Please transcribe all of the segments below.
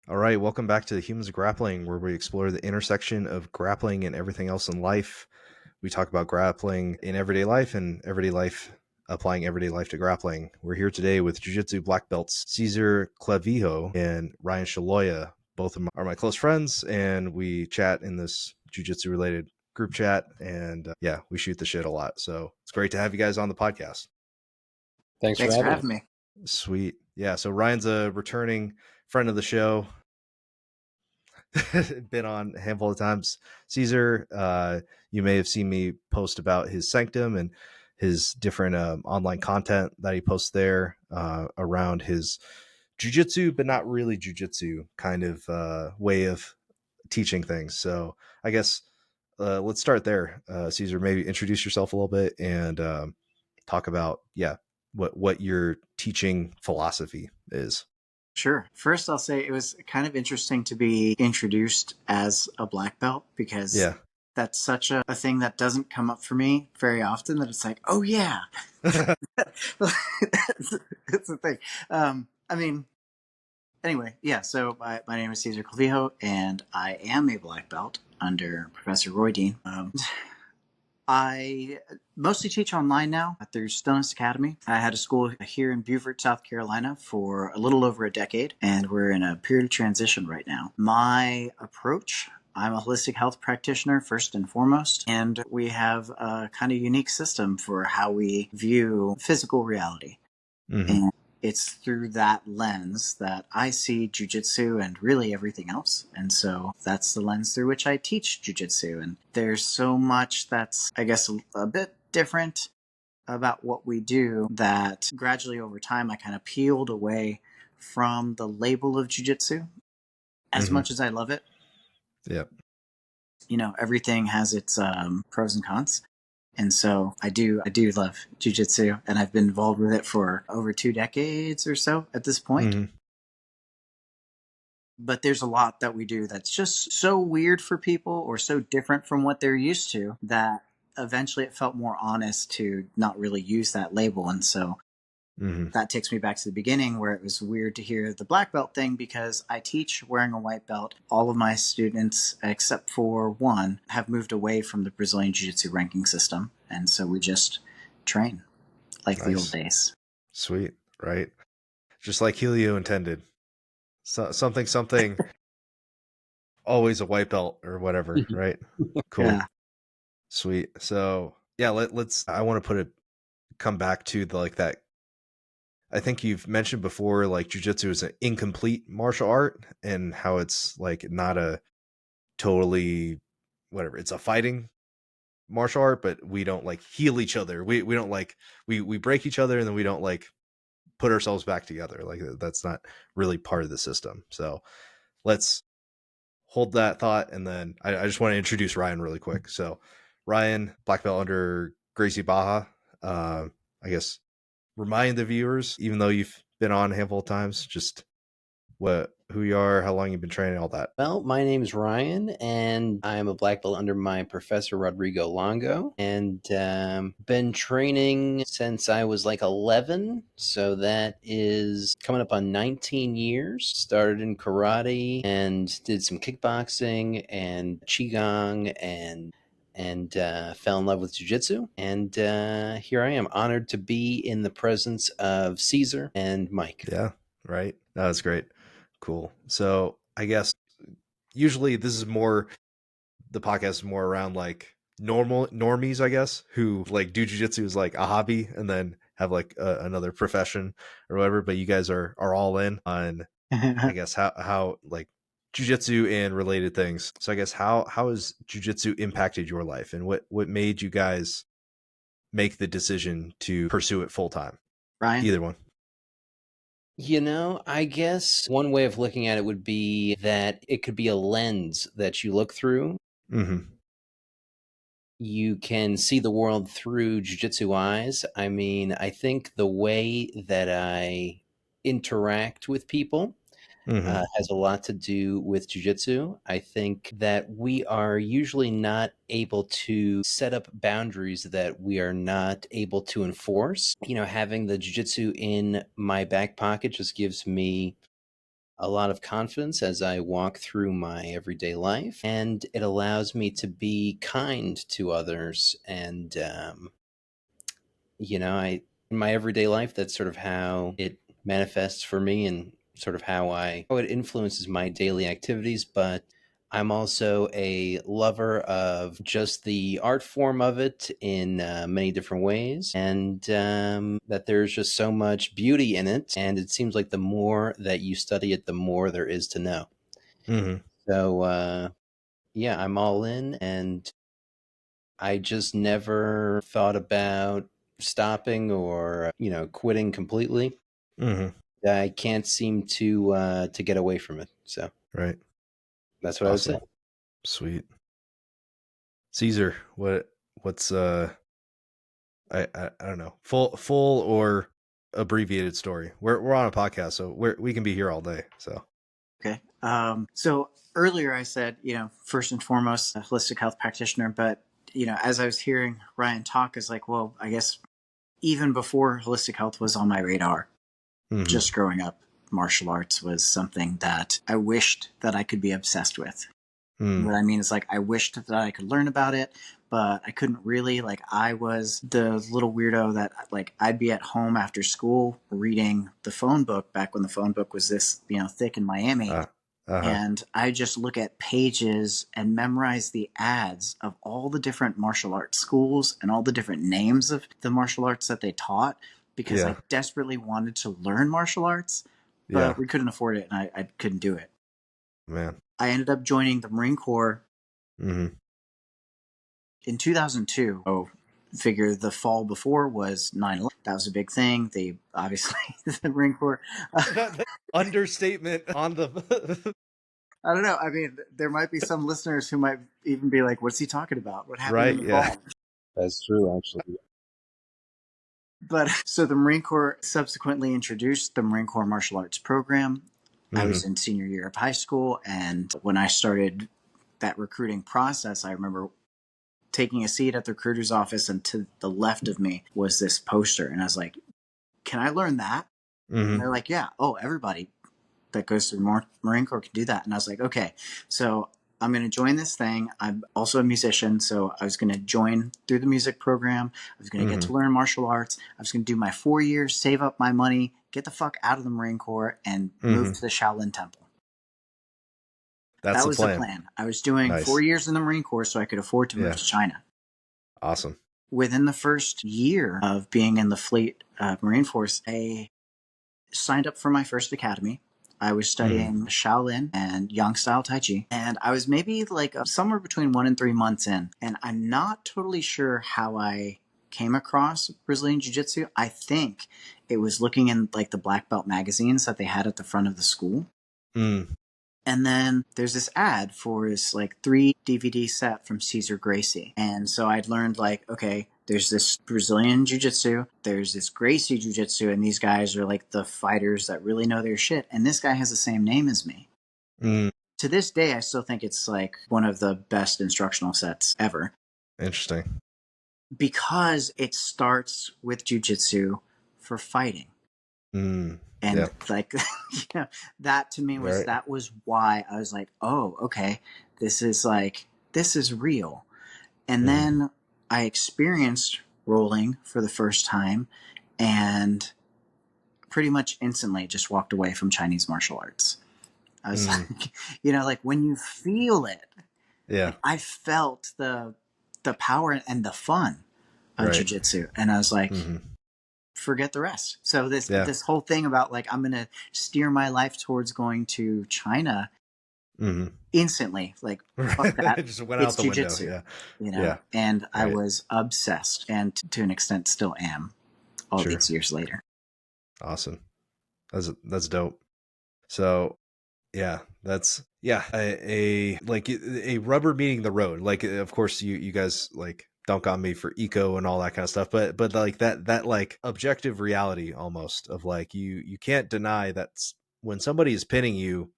All right, welcome back to the Humans of Grappling, where we explore the intersection of grappling and everything else in life. We talk about grappling in everyday life and everyday life, applying everyday life to grappling. We're here today with Jiu-Jitsu black belts Cesar Clavijo and Ryan Scialoia. Both of them are my close friends, and we chat in this Jiu-Jitsu related group chat, and we shoot the shit a lot. So it's great to have you guys on the podcast. Thanks for having me. Sweet. Yeah, so Ryan's a returning friend of the show. Been on a handful of times. Cesar, you may have seen me post about his Sanctum and his different online content that he posts there around his jiu-jitsu, but not really jiu-jitsu kind of way of teaching things. So I guess let's start there. Cesar, maybe introduce yourself a little bit and talk about, what your teaching philosophy is. Sure. First, I'll say it was kind of interesting to be introduced as a black belt because Yeah. that's such a thing that doesn't come up for me very often that it's like, oh, yeah. It's the thing. Anyway, yeah, so my name is Cesar Clavijo, and I am a black belt under Professor Roydeen. I mostly teach online now through Stillness Academy. I had a school here in Beaufort, South Carolina for a little over a decade, and we're in a period of transition right now. My approach, I'm a holistic health practitioner first and foremost, and we have a kind of unique system for how we view physical reality. Mm-hmm. And it's through that lens that I see jiu-jitsu and really everything else. And so that's the lens through which I teach jiu-jitsu. And there's so much that's, I guess, a bit different about what we do that gradually over time I kind of peeled away from the label of jiu-jitsu. As much as I love it, Yep. Everything has its pros and cons. And so I do love jiu-jitsu, and I've been involved with it for over 2 decades or so at this point. Mm-hmm. But there's a lot that we do that's just so weird for people or so different from what they're used to that eventually it felt more honest to not really use that label. And so that takes me back to the beginning where it was weird to hear the black belt thing because I teach wearing a white belt. All of my students, except for one, have moved away from the Brazilian Jiu-Jitsu ranking system. And so we just train like the old days. Sweet. Right. Just like Helio intended. Something, always a white belt or whatever. Right. Cool. Yeah. Sweet. So yeah, I want to come back to that. I think you've mentioned before, like jiu-jitsu is an incomplete martial art and how it's like not a totally whatever. It's a fighting martial art, but we don't like heal each other. We don't like, we break each other and then we don't like put ourselves back together. Like that's not really part of the system. So let's hold that thought. And then I just want to introduce Ryan really quick. So Ryan, black belt under Gracie Baja. I guess remind the viewers, even though you've been on a handful of times, just who you are, how long you've been training, all that. Well, my name's Ryan, and I'm a black belt under my Professor Rodrigo Longo, and been training since I was like 11, so that is coming up on 19 years. Started in karate and did some kickboxing and qigong and fell in love with jiu-jitsu, and here I am, honored to be in the presence of Cesar and Mike. Yeah, right. That was great. Cool. So I guess usually this is more, the podcast is more around like normies, I guess, who like do jiu-jitsu as like a hobby and then have like another profession or whatever. But you guys are all in on, I guess, how like jiu-jitsu and related things. So I guess how has jiu-jitsu impacted your life, and what made you guys make the decision to pursue it full time? Ryan? Either one. I guess one way of looking at it would be that it could be a lens that you look through. Mm-hmm. You can see the world through jiu-jitsu eyes. I mean, I think the way that I interact with people has a lot to do with jiu-jitsu. I think that we are usually not able to set up boundaries that we are not able to enforce. Having the jiu-jitsu in my back pocket just gives me a lot of confidence as I walk through my everyday life, and it allows me to be kind to others. And, I in my everyday life, that's sort of how it manifests for me and sort of how it influences my daily activities. But I'm also a lover of just the art form of it in many different ways, and that there's just so much beauty in it. And it seems like the more that you study it, the more there is to know. Mm-hmm. So, yeah, I'm all in, and I just never thought about stopping or quitting completely. Mm-hmm. I can't seem to get away from it. So Right. that's what I would say. Awesome. Sweet. Cesar, what's I don't know, full or abbreviated story. We're on a podcast, so we can be here all day. So Okay. So earlier I said, first and foremost, a holistic health practitioner, but as I was hearing Ryan talk, is like, well, I guess even before holistic health was on my radar, mm-hmm. just growing up, martial arts was something that I wished that I could be obsessed with. What I mean is, like, I wished that I could learn about it, but I couldn't really. Like, I was the little weirdo that, like, I'd be at home after school reading the phone book back when the phone book was this, thick in Miami. And I just look at pages and memorize the ads of all the different martial arts schools and all the different names of the martial arts that they taught, because I desperately wanted to learn martial arts, but we couldn't afford it, and I couldn't do it. Man. I ended up joining the Marine Corps Mm-hmm. in 2002. Oh, figure the fall before was 9/11. That was a big thing. They obviously, the Marine Corps. Understatement on the. I don't know. I mean, there might be some listeners who might even be like, "What's he talking about? What happened in the fall?" That's true, actually. But so the Marine Corps subsequently introduced the Marine Corps martial arts program. Mm-hmm. I was in senior year of high school, and when I started that recruiting process, I remember taking a seat at the recruiter's office, and to the left of me was this poster, and I was like, "Can I learn that?" Mm-hmm. And they're like, "Yeah. Oh, everybody that goes to the Marine Corps can do that." And I was like, "Okay." So I'm going to join this thing. I'm also a musician, so I was going to join through the music program. I was going to get to learn martial arts. I was going to do my 4 years, save up my money, get the fuck out of the Marine Corps, and move to the Shaolin Temple. That was the plan. I was doing 4 years in the Marine Corps so I could afford to move to China. Awesome. Within the first year of being in the Fleet Marine Force, I signed up for my first academy. I was studying Shaolin and Yang style Tai Chi, and I was maybe like somewhere between 1 and 3 months in, and I'm not totally sure how I came across Brazilian Jiu-Jitsu. I think it was looking in like the black belt magazines that they had at the front of the school. And then there's this ad for this like 3 DVD set from Cesar Gracie. And so I'd learned like, okay, there's this Brazilian Jiu-Jitsu, there's this Gracie Jiu-Jitsu, and these guys are like the fighters that really know their shit. And this guy has the same name as me. To this day, I still think it's like one of the best instructional sets ever. Interesting. Because it starts with Jiu-Jitsu for fighting. And like, that to me was, that was why I was like, oh, okay, this is real. And then I experienced rolling for the first time and pretty much instantly just walked away from Chinese martial arts. I was like, like when you feel it, like, I felt the power and the fun of jiu-jitsu. And I was like, forget the rest. So this whole thing about like, I'm going to steer my life towards going to China instantly, like, fuck that. It just went out the jiu-jitsu, window. And I was obsessed, and to an extent still am all these years later. Awesome. That's dope. So that's a rubber meeting the road. Like, of course you guys like dunk on me for eco and all that kind of stuff, but like that like objective reality almost of like, you can't deny that when somebody is pinning you,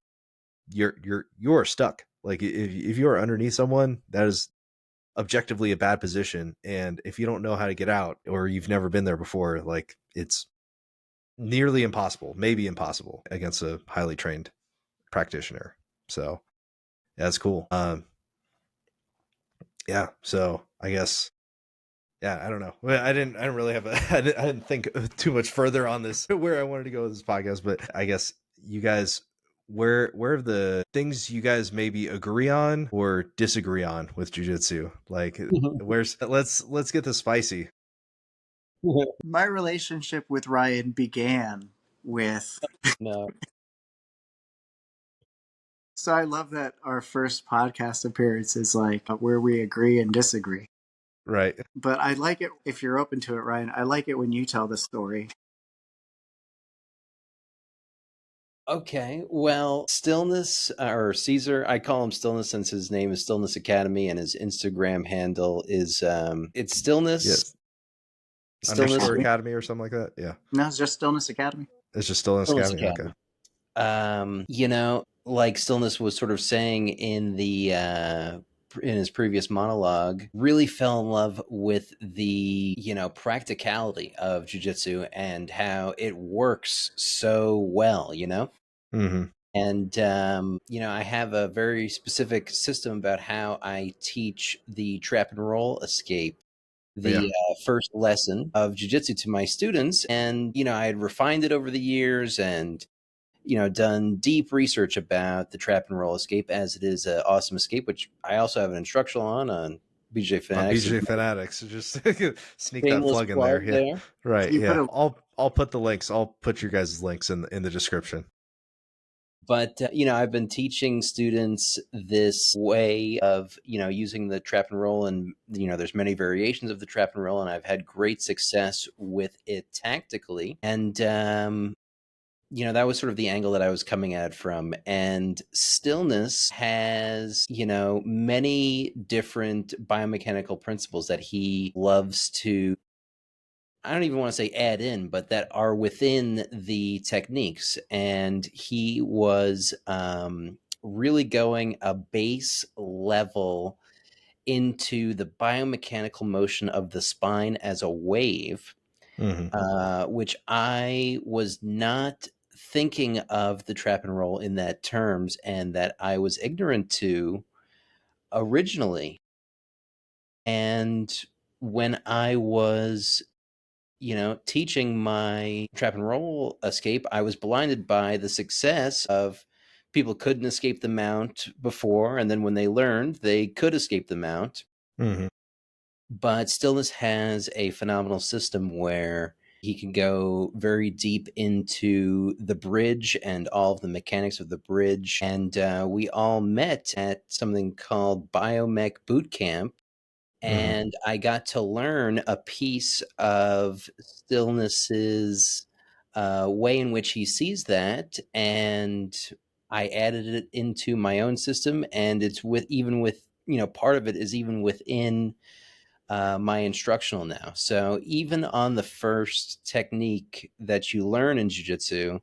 you're stuck. Like if you're underneath someone, that is objectively a bad position. And if you don't know how to get out, or you've never been there before, like it's nearly impossible, maybe impossible against a highly trained practitioner. So that's cool. Yeah. So I guess, yeah, I don't know. I didn't really have I didn't think too much further on this, where I wanted to go with this podcast, but I guess you guys, where are the things you guys maybe agree on or disagree on with jiu-jitsu? Like, let's get this spicy. My relationship with Ryan began with No. So I love that our first podcast appearance is like where we agree and disagree. Right. But I like it, if you're open to it, Ryan, I like it when you tell the story. Okay, well, Stillness, or Cesar, I call him Stillness since his name is Stillness Academy and his Instagram handle is it's Stillness. Yes. Stillness Underscore Academy or something like that. Yeah. No, it's just Stillness Academy. It's just Stillness Academy. Okay. You know, like Stillness was sort of saying in the in his previous monologue, really fell in love with the, you know, practicality of jiu-jitsu and how it works so well, you know? Mm-hmm. And, you know, I have a very specific system about how I teach the trap and roll escape, the first lesson of jiu-jitsu to my students. And, you know, I had refined it over the years and, you know, done deep research about the trap and roll escape, as it is an awesome escape, which I also have an instructional on BJ Fanatics. BJ Fanatics, just sneak that Shameless plug in there. Yeah. there. Right. You Yeah. I'll put the links. I'll put your guys' links in the description. But, you know, I've been teaching students this way of, you know, using the trap and roll, and, you know, there's many variations of the trap and roll, and I've had great success with it tactically. And, you know, that was sort of the angle that I was coming at it from. And Stillness has, you know, many different biomechanical principles that he loves to, I don't even want to say add in, but that are within the techniques. And he was really going a base level into the biomechanical motion of the spine as a wave, which I was not thinking of the trap and roll in that terms, and that I was ignorant to originally. And when I was, you know, teaching my trap and roll escape, I was blinded by the success of people couldn't escape the mount before, and then when they learned, they could escape the mount. But Stillness has a phenomenal system where he can go very deep into the bridge and all of the mechanics of the bridge. And we all met at something called Biomech Boot Camp, and I got to learn a piece of Stillness's way in which he sees that, and I added it into my own system, and it's even with, you know, part of it is even within my instructional now. So even on the first technique that you learn in jiu-jitsu,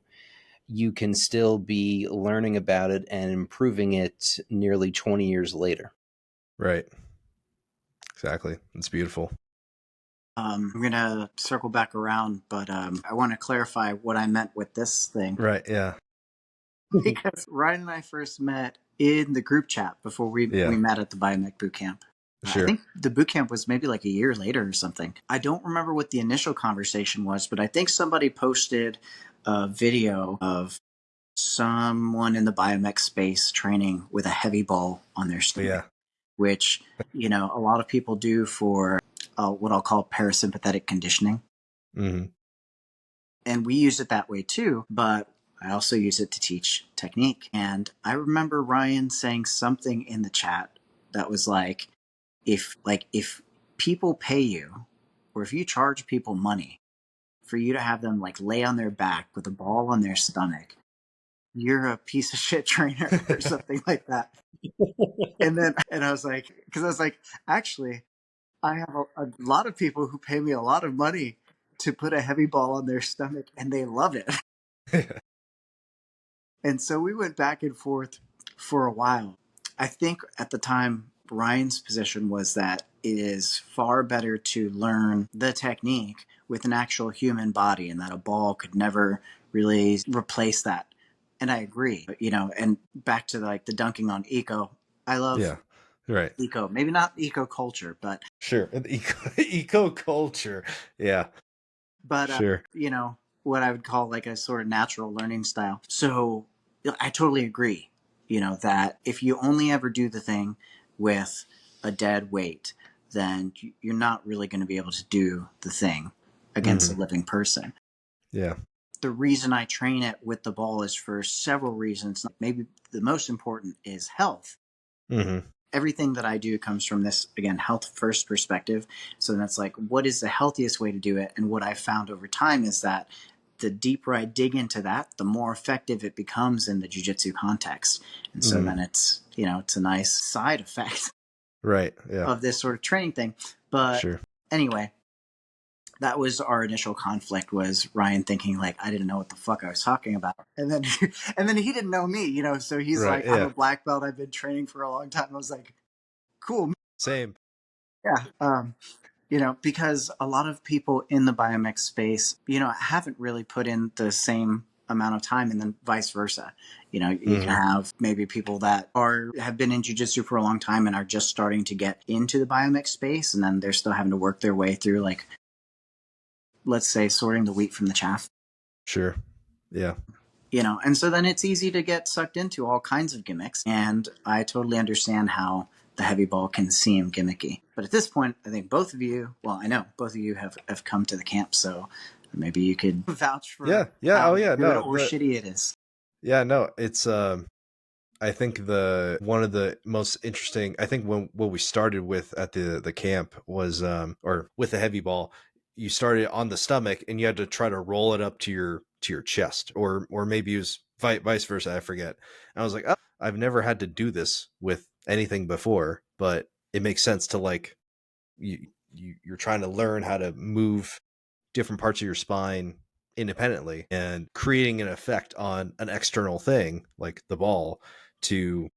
you can still be learning about it and improving it nearly 20 years later. Right. Exactly. It's beautiful. I'm going to circle back around, but I want to clarify what I meant with this thing. Right. Yeah. Because Ryan and I first met in the group chat before we met at the Biomech Boot Camp. Sure. I think the boot camp was maybe like a year later or something. I don't remember what the initial conversation was, but I think somebody posted a video of someone in the biomech space training with a heavy ball on their stomach, which, you know, a lot of people do for what I'll call parasympathetic conditioning. And we use it that way too, but I also use it to teach technique. And I remember Ryan saying something in the chat that was like, if people pay you, or if you charge people money for you to have them like lay on their back with a ball on their stomach, you're a piece of shit trainer or something like that. And I was like, actually, I have a lot of people who pay me a lot of money to put a heavy ball on their stomach, and they love it. And so we went back and forth for a while. I think at the time, Ryan's position was that it is far better to learn the technique with an actual human body, and that a ball could never really replace that. And I agree, and back to like the dunking on eco. I love right. eco, maybe not eco culture, but sure. Eco culture. Yeah. But, sure. What I would call like a sort of natural learning style. So I totally agree, that if you only ever do the thing with a dead weight, then you're not really going to be able to do the thing against a living person. Yeah. The reason I train it with the ball is for several reasons. Maybe the most important is health. Everything that I do comes from this, again, health first perspective. So that's like, what is the healthiest way to do it? And what I've found over time is that the deeper I dig into that, the more effective it becomes in the jiu-jitsu context. And so then it's, it's a nice side effect right. Yeah. of this sort of training thing. But anyway, that was our initial conflict, was Ryan thinking like I didn't know what the fuck I was talking about. And then he didn't know me, so he's like, I'm a black belt, I've been training for a long time. I was like, cool. Same. Yeah. Because a lot of people in the biomech space, haven't really put in the same amount of time, and then vice versa. You can have maybe people that have been in jiu-jitsu for a long time and are just starting to get into the biomech space, and then they're still having to work their way through, like, let's say, sorting the wheat from the chaff. Sure. Yeah. And so then it's easy to get sucked into all kinds of gimmicks, and I totally understand how the heavy ball can seem gimmicky. But at this point, I think both of you, well, I know both of you have come to the camp, so maybe you could vouch for how good or shitty it is. Yeah, no, it's I think one of the most interesting, I think what we started with at the camp was or with the heavy ball, you started on the stomach and you had to try to roll it up to your chest, or maybe it was vice versa, I forget. And I was like, oh, I've never had to do this with anything before, but it makes sense to, like, you're trying to learn how to move different parts of your spine independently and creating an effect on an external thing like the ball to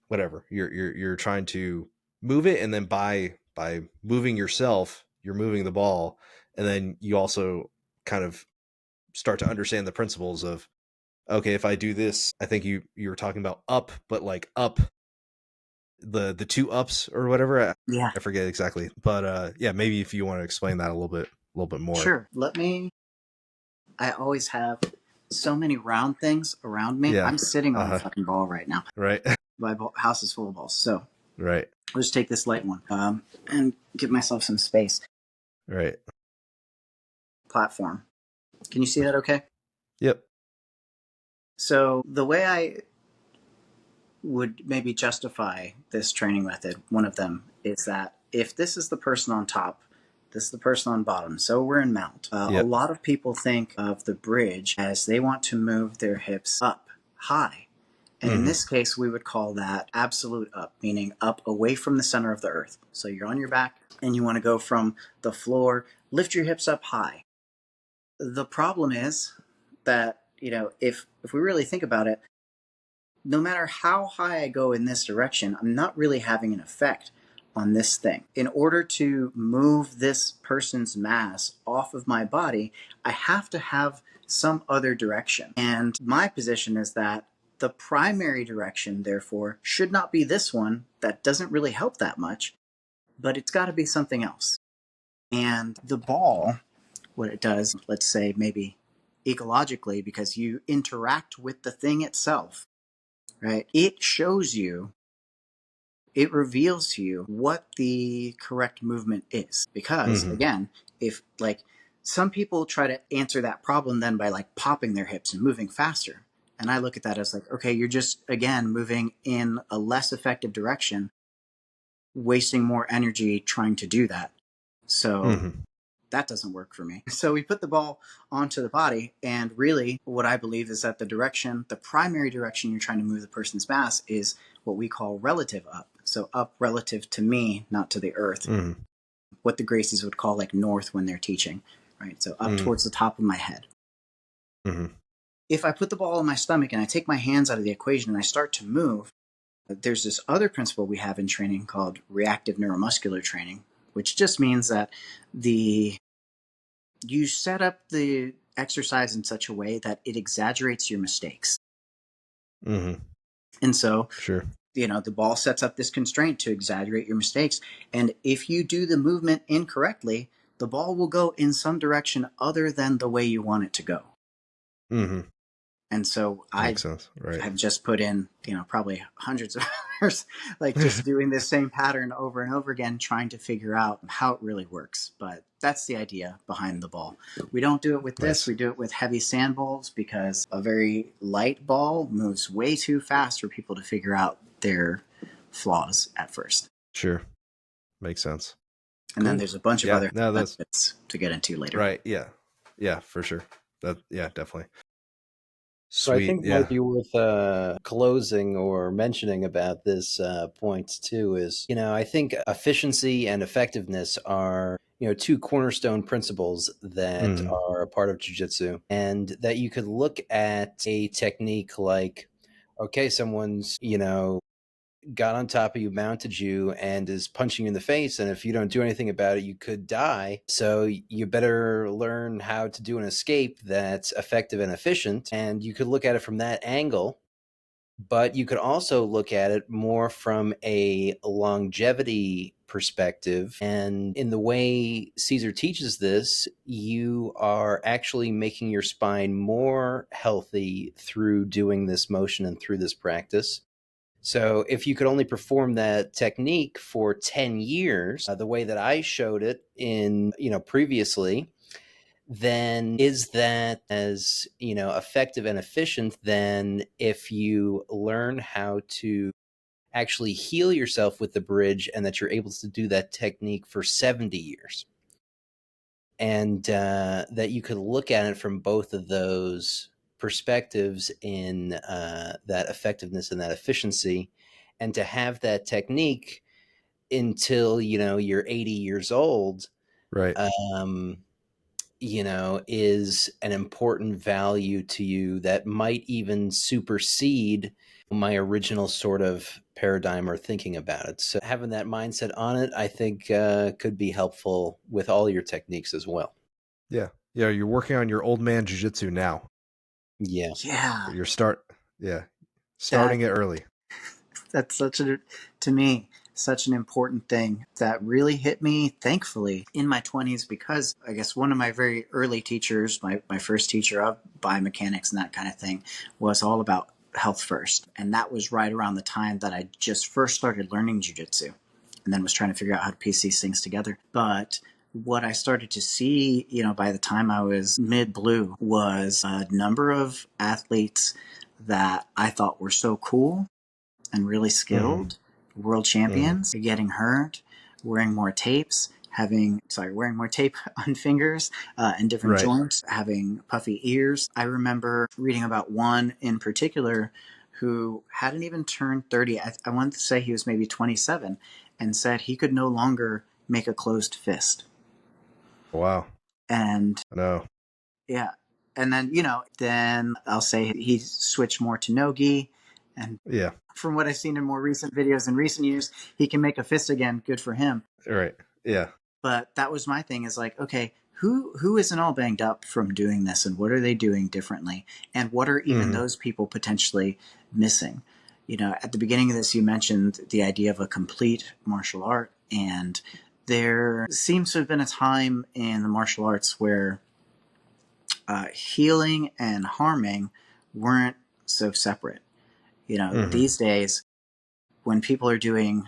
whatever you're trying to move it, and then by moving yourself, you're moving the ball, and then you also kind of start to understand the principles of, okay, if I do this, I think you were talking about up, but like up the two ups or whatever. I forget exactly, but yeah, maybe if you want to explain that a little bit more. Sure. I always have so many round things around me. I'm sitting on a fucking ball right now. Right. My house is full of balls. So right. I'll just take this light one and give myself some space. Right. Platform. Can you see that okay? Yep. So the way I would maybe justify this training method, one of them, is that if this is the person on top, this is the person on bottom, so we're in mount. A lot of people think of the bridge as they want to move their hips up high. And in this case, we would call that absolute up, meaning up away from the center of the earth. So you're on your back and you want to go from the floor, lift your hips up high. The problem is that, if we really think about it, no matter how high I go in this direction, I'm not really having an effect on this thing. In order to move this person's mass off of my body, I have to have some other direction. And my position is that the primary direction, therefore, should not be this one that doesn't really help that much, but it's got to be something else. And the ball, what it does, let's say maybe ecologically, because you interact with the thing itself, right? It shows you, it reveals to you what the correct movement is. Because again, if like some people try to answer that problem then by like popping their hips and moving faster. And I look at that as like, okay, you're just, again, moving in a less effective direction, wasting more energy trying to do that. So that doesn't work for me. So we put the ball onto the body, and really what I believe is that the primary direction you're trying to move the person's mass is what we call relative up. So up relative to me, not to the earth. What the Gracies would call like north when they're teaching, right? So up towards the top of my head. If I put the ball in my stomach and I take my hands out of the equation and I start to move, there's this other principle we have in training called reactive neuromuscular training, which just means that you set up the exercise in such a way that it exaggerates your mistakes. Mm-hmm. And so, Sure. the ball sets up this constraint to exaggerate your mistakes. And if you do the movement incorrectly, the ball will go in some direction other than the way you want it to go. Mm-hmm. And so Makes sense. Right. I've just put in, probably hundreds of hours, like just doing this same pattern over and over again, trying to figure out how it really works. But that's the idea behind the ball. We don't do it with this. Nice. We do it with heavy sand balls because a very light ball moves way too fast for people to figure out their flaws at first. Sure. Makes sense. And then there's a bunch of other benefits to get into later. Right. Yeah. Yeah, for sure. Definitely. So I think might be worth closing or mentioning about this point too is, I think efficiency and effectiveness are, two cornerstone principles that are a part of jiu-jitsu, and that you could look at a technique like, okay, someone's, got on top of you, mounted you, and is punching you in the face. And if you don't do anything about it, you could die. So you better learn how to do an escape that's effective and efficient. And you could look at it from that angle. But you could also look at it more from a longevity perspective. And in the way Cesar teaches this, you are actually making your spine more healthy through doing this motion and through this practice. So if you could only perform that technique for 10 years, the way that I showed it in, previously, then is that as, effective and efficient than if you learn how to actually heal yourself with the bridge and that you're able to do that technique for 70 years. And that you could look at it from both of those perspectives in that effectiveness and that efficiency, and to have that technique until you're 80 years old, right, is an important value to you that might even supersede my original sort of paradigm or thinking about it. So having that mindset on it, I think could be helpful with all your techniques as well. Yeah. You're working on your old man jiu-jitsu now. Yeah. You're starting it early. That's to me, such an important thing that really hit me, thankfully, in my 20s, because I guess one of my very early teachers, my first teacher of biomechanics and that kind of thing, was all about health first. And that was right around the time that I just first started learning jiu-jitsu and then was trying to figure out how to piece these things together. But what I started to see, by the time I was mid-blue, was a number of athletes that I thought were so cool and really skilled, world champions, getting hurt, wearing more tape on fingers and different joints, having puffy ears. I remember reading about one in particular who hadn't even turned 30. I want to say he was maybe 27, and said he could no longer make a closed fist. Wow. And no. Yeah. And then, then I'll say he switched more to no-gi. And from what I've seen in more recent videos in recent years, he can make a fist again. Good for him. Right. Yeah. But that was my thing, is like, okay, who isn't all banged up from doing this, and what are they doing differently? And what are even those people potentially missing? At the beginning of this, you mentioned the idea of a complete martial art. And there seems to have been a time in the martial arts where healing and harming weren't so separate. These days, when people are doing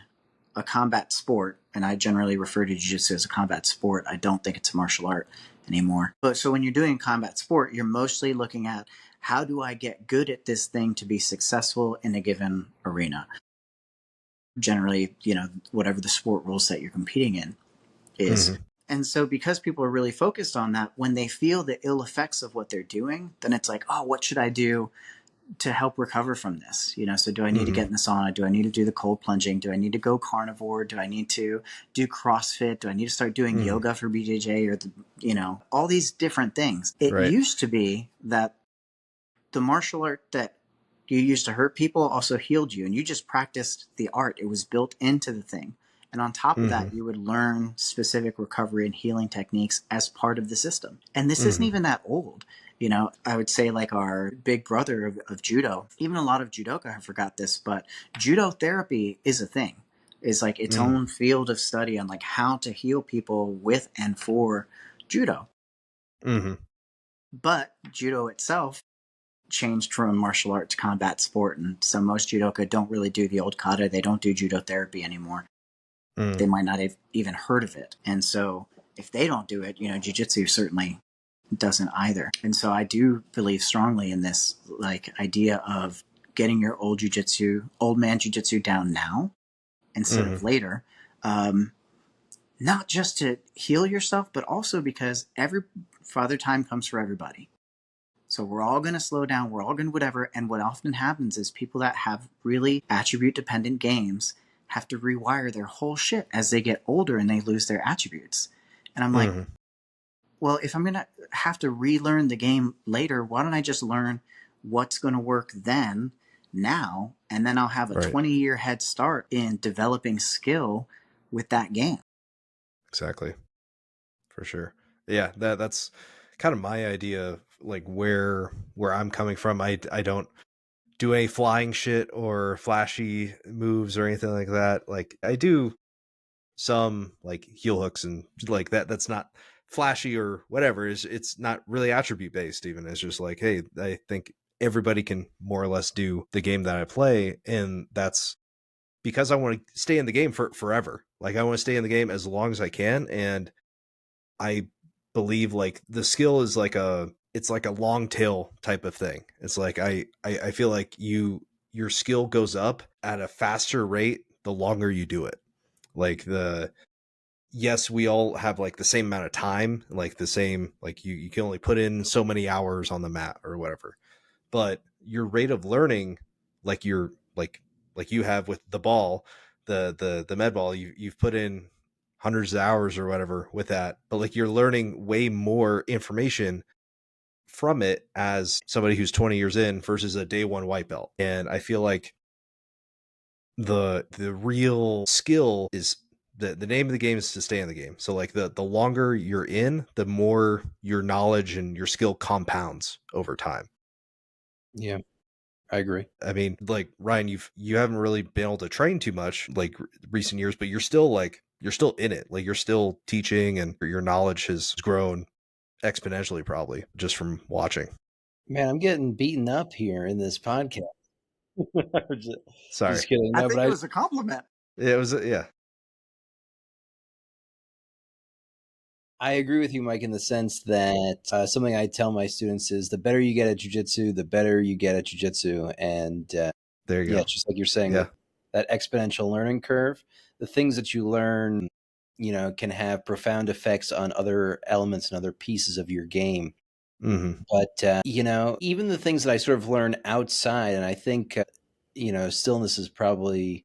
a combat sport, and I generally refer to jiu-jitsu as a combat sport, I don't think it's a martial art anymore. But so when you're doing combat sport, you're mostly looking at, how do I get good at this thing to be successful in a given arena? Generally, whatever the sport rules that you're competing in is. And so because people are really focused on that, when they feel the ill effects of what they're doing, then it's like, oh, what should I do to help recover from this? So do I need to get in the sauna? Do I need to do the cold plunging? Do I need to go carnivore? Do I need to do CrossFit? Do I need to start doing yoga for BJJ, or all these different things? It used to be that the martial art that you used to hurt people also healed you, and you just practiced the art. It was built into the thing. And on top of Mm-hmm. that, you would learn specific recovery and healing techniques as part of the system. And this isn't Mm-hmm. even that old. You know, I would say like our big brother of judo, even a lot of judoka have forgot this, but judo therapy is a thing. It's like its Mm-hmm. own field of study on like how to heal people with and for judo. Mm-hmm. But judo itself changed from martial art to combat sport, and so most judoka don't really do the old kata. They don't do judo therapy anymore. Mm-hmm. They might not have even heard of it, and so if they don't do it, you know, jiu-jitsu certainly doesn't either. And so I do believe strongly in this like idea of getting your old man jiu-jitsu down now instead Mm-hmm. of later. Not just to heal yourself, but also because every father time comes for everybody. So we're all going to slow down, we're all going to whatever. And what often happens is people that have really attribute dependent games have to rewire their whole shit as they get older and they lose their attributes. And I'm like, Mm-hmm. well, if I'm going to have to relearn the game later, why don't I just learn what's going to work then, now, and then I'll have a Right. 20-year head start in developing skill with that game. Exactly. For sure. Yeah, that's kind of my idea of like where I'm coming from. I don't do any flying shit or flashy moves or anything like that. Like I do some like heel hooks and like that. That's not flashy or whatever. It's not really attribute based even. It's just like, hey, I think everybody can more or less do the game that I play, and that's because I want to stay in the game for forever. Like I want to stay in the game as long as I can, and I believe like the skill is like it's like a long tail type of thing. It's like I feel like your skill goes up at a faster rate the longer you do it. Like yes, we all have like the same amount of time, like the same, like you can only put in so many hours on the mat or whatever. But your rate of learning, like you're like you have with the ball, the med ball, you've put in hundreds of hours or whatever with that, but like you're learning way more information from it as somebody who's 20 years in versus a day one white belt. And I feel like the real skill is the name of the game is to stay in the game. So like the longer you're in, the more your knowledge and your skill compounds over time. Yeah, I agree. I mean, like Ryan, you haven't really been able to train too much like recent years, but you're still in it. Like you're still teaching, and your knowledge has grown exponentially, probably just from watching. Man, I'm getting beaten up here in this podcast. just, Sorry, just kidding. I No, think but it was a compliment. it was yeah. I agree with you, Mike, in the sense that something I tell my students is the better you get at jiu-jitsu, the better you get at jiu-jitsu. And There you yeah, go. just like you're saying, Yeah. that exponential learning curve, the things that you learn, you know, can have profound effects on other elements and other pieces of your game. Mm-hmm. But, you know, even the things that I sort of learn outside, and I think, you know, Stillness is probably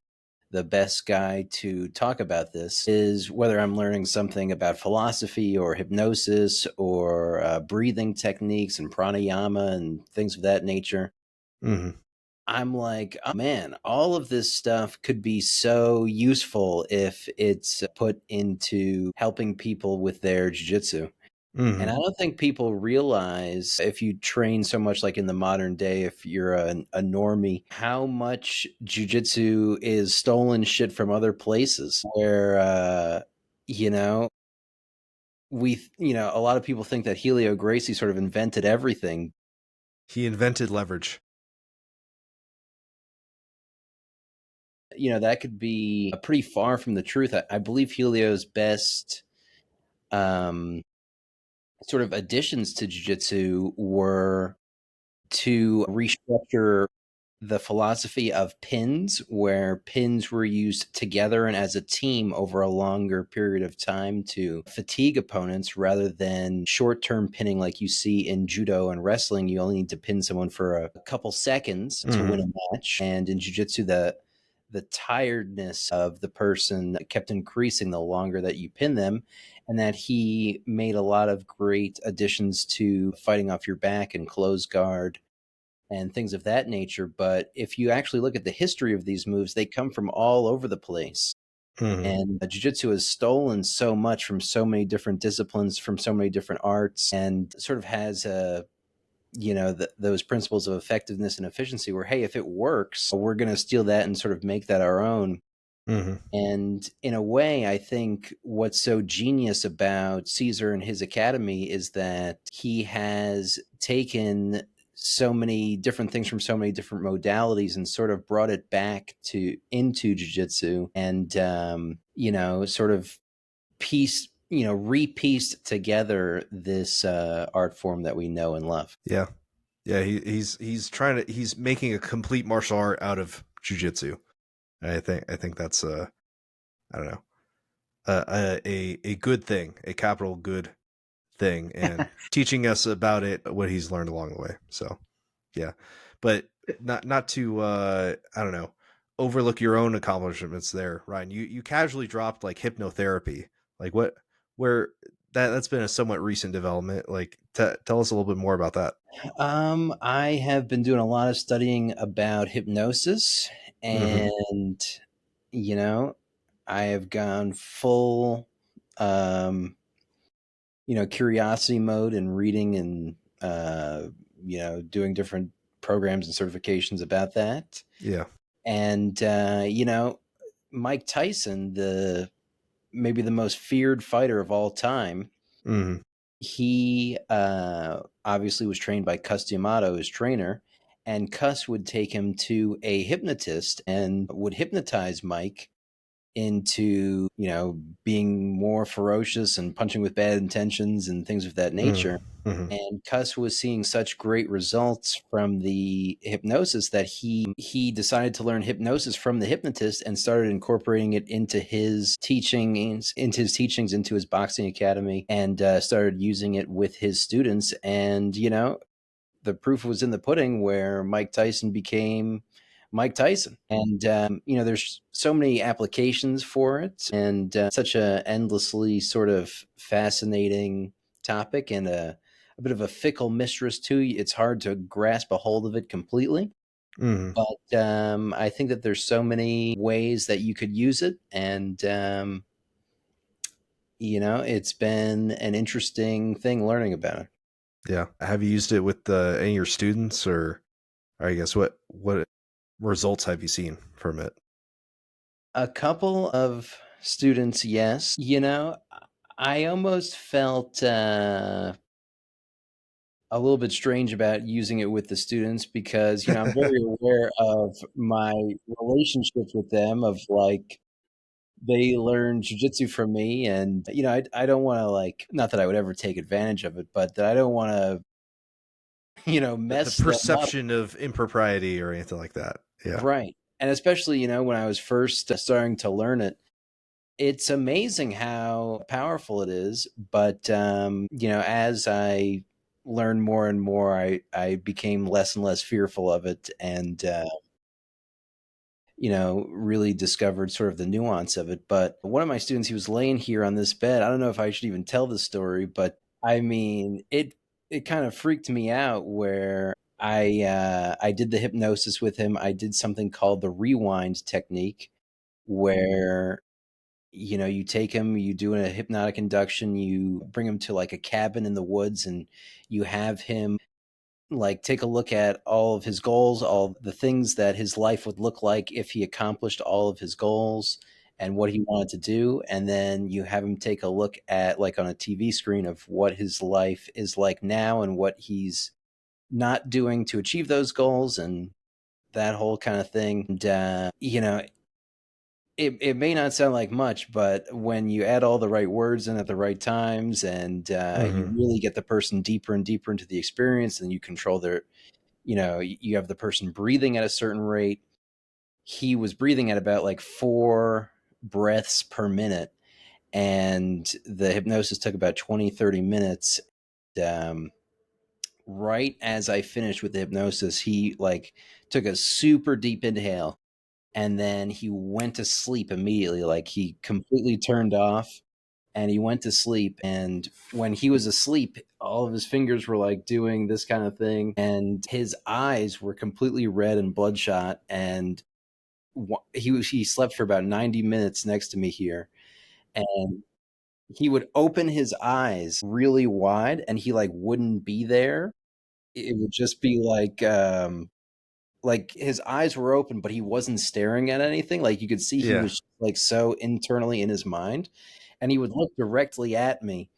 the best guy to talk about this, is whether I'm learning something about philosophy or hypnosis or breathing techniques and pranayama and things of that nature. Mm-hmm. I'm like, oh, man, all of this stuff could be so useful if it's put into helping people with their jiu-jitsu. And I Mm-hmm. don't think people realize, if you train so much like in the modern day, if you're a normie, how much jujitsu is stolen shit from other places where, you know, a lot of people think that Helio Gracie sort of invented everything. He invented leverage. You know, that could be pretty far from the truth. I believe Helio's best sort of additions to jujitsu were to restructure the philosophy of pins, where pins were used together and as a team over a longer period of time to fatigue opponents rather than short-term pinning like you see in judo and wrestling. You only need to pin someone for a couple seconds to win Mm-hmm. a match. And in jiu-jitsu, the tiredness of the person kept increasing the longer that you pin them, and that he made a lot of great additions to fighting off your back and close guard and things of that nature. But if you actually look at the history of these moves, they come from all over the place. And jiu-jitsu has stolen so much from so many different disciplines, from so many different arts, and sort of has those principles of effectiveness and efficiency where, hey, if it works, we're going to steal that and sort of make that our own. And in a way, I think what's so genius about Cesar and his academy is that he has taken so many different things from so many different modalities and sort of brought it back into jiu-jitsu, and sort of repieced together this art form that we know and love. Yeah. He's he's making a complete martial art out of jiu-jitsu. I think that's I don't know, a good thing, a capital good thing, and teaching us about it, what he's learned along the way. So yeah, but not to I don't know, overlook your own accomplishments there, Ryan. You casually dropped like hypnotherapy. Like where that's been a somewhat recent development. Like tell us a little bit more about that. I have been doing a lot of studying about hypnosis, and I have gone full curiosity mode and reading and doing different programs and certifications about that. Yeah. And Mike Tyson, maybe the most feared fighter of all time, he obviously was trained by Cus D'Amato, his trainer, and Cus would take him to a hypnotist and would hypnotize Mike into being more ferocious and punching with bad intentions and things of that nature. And Cus was seeing such great results from the hypnosis that he decided to learn hypnosis from the hypnotist and started incorporating it into his teachings, into his boxing academy, and started using it with his students. And the proof was in the pudding, where Mike Tyson became Mike Tyson. And there's so many applications for it, and such a endlessly sort of fascinating topic, and a bit of a fickle mistress too. It's hard to grasp a hold of it completely. But I think that there's so many ways that you could use it, and it's been an interesting thing learning about it. Yeah. Have you used it with any of your students, or I guess what results have you seen from it? A couple of students, yes. I almost felt a little bit strange about using it with the students, because I'm very aware of my relationships with them, of like, they learn jiu-jitsu from me, and I don't want to, like, not that I would ever take advantage of it, but that I don't want to The mess them up. perception of impropriety or anything like that. Yeah. Right. And especially when I was first starting to learn it, it's amazing how powerful it is. But as I learned more and more, I became less and less fearful of it, and really discovered sort of the nuance of it. But one of my students, he was laying here on this bed. I don't know if I should even tell this story, but I mean, it kind of freaked me out, where I did the hypnosis with him. I did something called the rewind technique, where you take him, you do a hypnotic induction, you bring him to like a cabin in the woods, and you have him like take a look at all of his goals, all the things that his life would look like if he accomplished all of his goals and what he wanted to do. And then you have him take a look at, like, on a TV screen, of what his life is like now and what he's not doing to achieve those goals, and that whole kind of thing. And it may not sound like much, but when you add all the right words in at the right times, and you really get the person deeper and deeper into the experience, and you control their, you have the person breathing at a certain rate. He was breathing at about like 4 breaths per minute, and the hypnosis took about 20-30 minutes. Right as I finished with the hypnosis, he like took a super deep inhale, and then he went to sleep immediately. Like, he completely turned off, and he went to sleep. And when he was asleep, all of his fingers were like doing this kind of thing, and his eyes were completely red and bloodshot. And he slept for about 90 minutes next to me here, and he would open his eyes really wide, and he like wouldn't be there. It would just be like his eyes were open, but he wasn't staring at anything. Like you could see he Yeah. was like so internally in his mind, and he would look directly at me,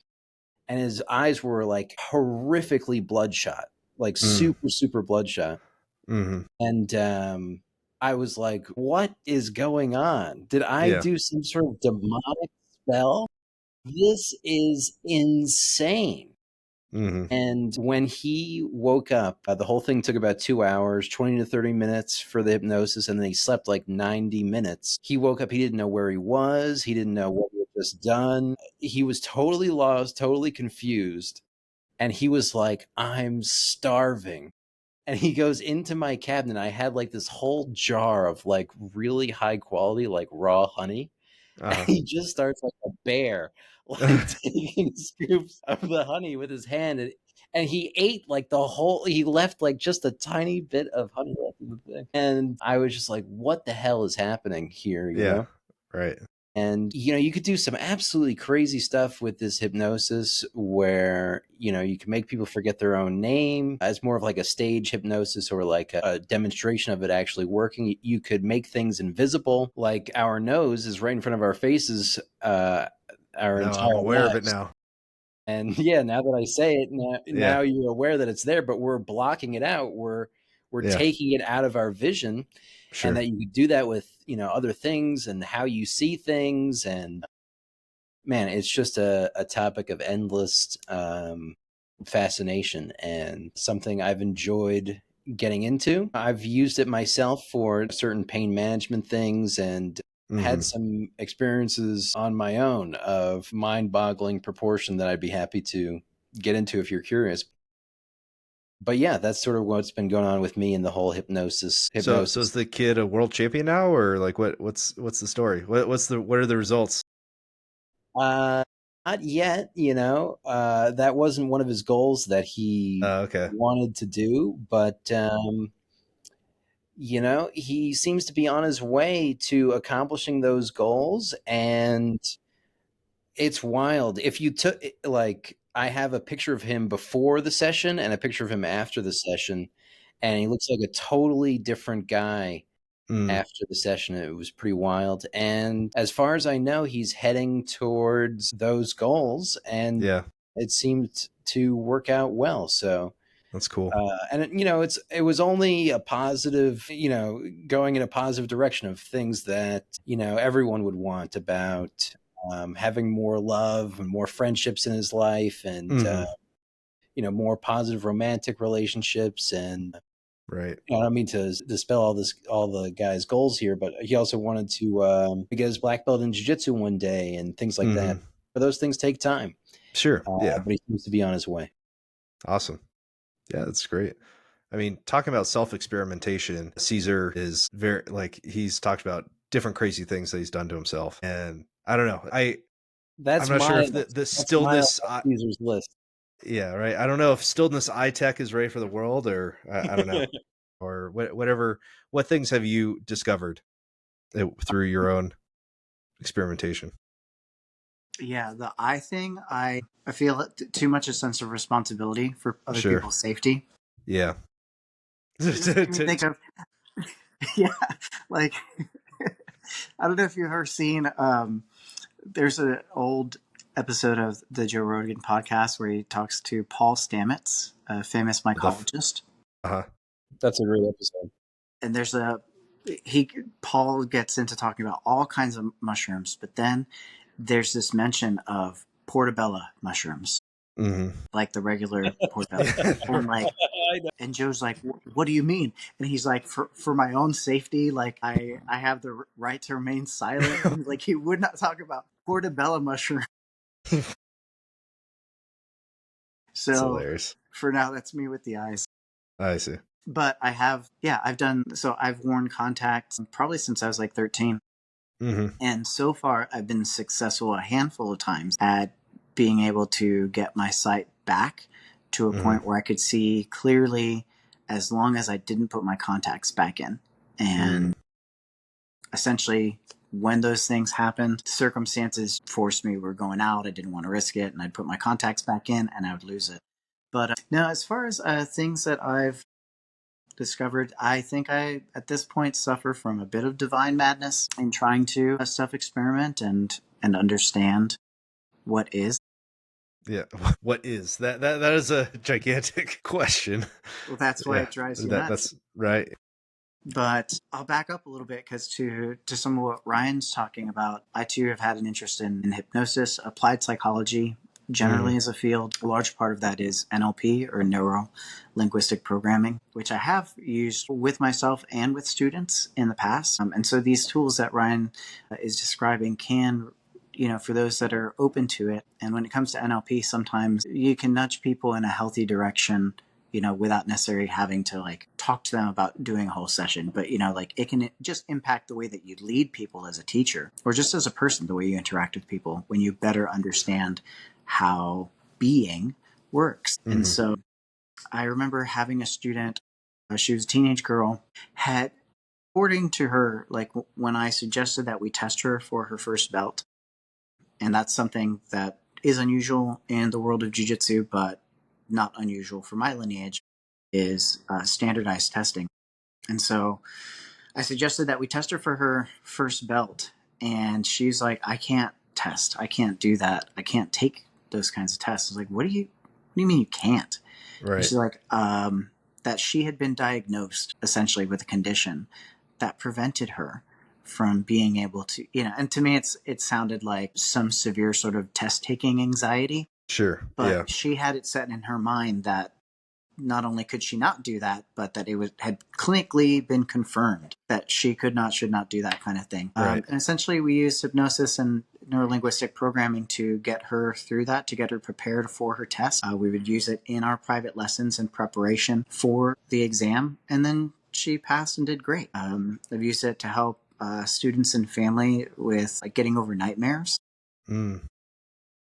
and his eyes were like horrifically bloodshot, like super, super bloodshot. Mm-hmm. And I was like, what is going on? Did I Yeah. do some sort of demonic spell? This is insane. Mm-hmm. And when he woke up, the whole thing took about 2 hours, 20 to 30 minutes for the hypnosis, and then he slept like 90 minutes. He woke up, he didn't know where he was, he didn't know what he had just done. He was totally lost, totally confused. And he was like, I'm starving. And he goes into my cabinet. I had like this whole jar of like really high quality, like raw honey. And Uh-huh. he just starts like a bear, like taking scoops of the honey with his hand. And he ate like he left like just a tiny bit of honey left in the thing. And I was just like, what the hell is happening here, you Yeah. know? Right. And, you could do some absolutely crazy stuff with this hypnosis where, you can make people forget their own name as more of like a stage hypnosis or like a demonstration of it actually working. You could make things invisible, like our nose is right in front of our faces our No, I'm entire aware of it lives. now. And yeah, now that I say it, Yeah. now you're aware that it's there, but we're blocking it out. We're Yeah. taking it out of our vision. Sure. And that you could do that with, other things and how you see things. And man, it's just a topic of endless fascination and something I've enjoyed getting into. I've used it myself for certain pain management things and had some experiences on my own of mind-boggling proportion that I'd be happy to get into if you're curious. But yeah, that's sort of what's been going on with me in the whole hypnosis. So is the kid a world champion now, or like what's the story? What are the results? Not yet, that wasn't one of his goals that he Okay. wanted to do, but he seems to be on his way to accomplishing those goals, and it's wild. If you took like I have a picture of him before the session and a picture of him after the session, and he looks like a totally different guy after the session. It was pretty wild. And as far as I know, he's heading towards those goals, and Yeah. it seemed to work out well. So That's cool. and it was only a positive, going in a positive direction of things that, everyone would want about having more love and more friendships in his life and, more positive romantic relationships. And Right. I don't mean to dispel all the guy's goals here, but he also wanted to get his black belt in jiu-jitsu one day and things like that. But those things take time. Sure. Yeah. But he seems to be on his way. Awesome. Yeah, that's great. I mean, talking about self-experimentation, Cesar is very he's talked about different crazy things that he's done to himself, and I don't know. I'm not sure if the stillness Caesar's list. Yeah, right. I don't know if stillness eye tech is ready for the world, or I don't know, or whatever. What things have you discovered through your own experimentation? Yeah, the eye thing, I feel too much a sense of responsibility for other people's safety. Yeah. Think of, yeah, like I don't know if you've ever seen. There's an old episode of the Joe Rogan podcast where he talks to Paul Stamets, a famous mycologist. That's a great episode. And there's Paul gets into talking about all kinds of mushrooms, but then there's this mention of portobello mushrooms, like the regular portobello. And Joe's like, "What do you mean?" And he's like, "For my own safety, like I have the right to remain silent." And like he would not talk about portobello mushroom. So for now, that's me with the eyes. I see. But I've worn contacts probably since I was like 13. And so far, I've been successful a handful of times at being able to get my sight back to a point where I could see clearly as long as I didn't put my contacts back in. And essentially, when those things happened, circumstances forced me. We were going out. I didn't want to risk it. And I'd put my contacts back in and I would lose it. But no, as far as things that I've discovered, I think I, at this point, suffer from a bit of divine madness in trying to self-experiment and understand what is. Yeah, what is that? That is a gigantic question. Well, that's why it drives you nuts. That's right. But I'll back up a little bit because to some of what Ryan's talking about, I too have had an interest in hypnosis, applied psychology, generally as a field. A large part of that is NLP, or neuro linguistic programming, which I have used with myself and with students in the past. And so these tools that Ryan is describing can, for those that are open to it. And when it comes to NLP, sometimes you can nudge people in a healthy direction, without necessarily having to like talk to them about doing a whole session. But, like it can just impact the way that you lead people as a teacher, or just as a person, the way you interact with people when you better understand how being works. And so I remember having a student, she was a teenage girl, had, according to her, like when I suggested that we test her for her first belt, and that's something that is unusual in the world of jiu-jitsu, but not unusual for my lineage, is standardized testing. And so I suggested that we test her for her first belt. And she's like, I can't test. I can't do that. I can't take those kinds of tests. I was like, what do you mean you can't? Right. And she's like, that she had been diagnosed essentially with a condition that prevented her from being able to, and to me, it sounded like some severe sort of test-taking anxiety. Sure. But she had it set in her mind that not only could she not do that, but that it had clinically been confirmed that she should not do that kind of thing. Right. And essentially, we used hypnosis and neurolinguistic programming to get her through that, to get her prepared for her test. We would use it in our private lessons in preparation for the exam, and then she passed and did great. I've used it to help students and family with like getting over nightmares. And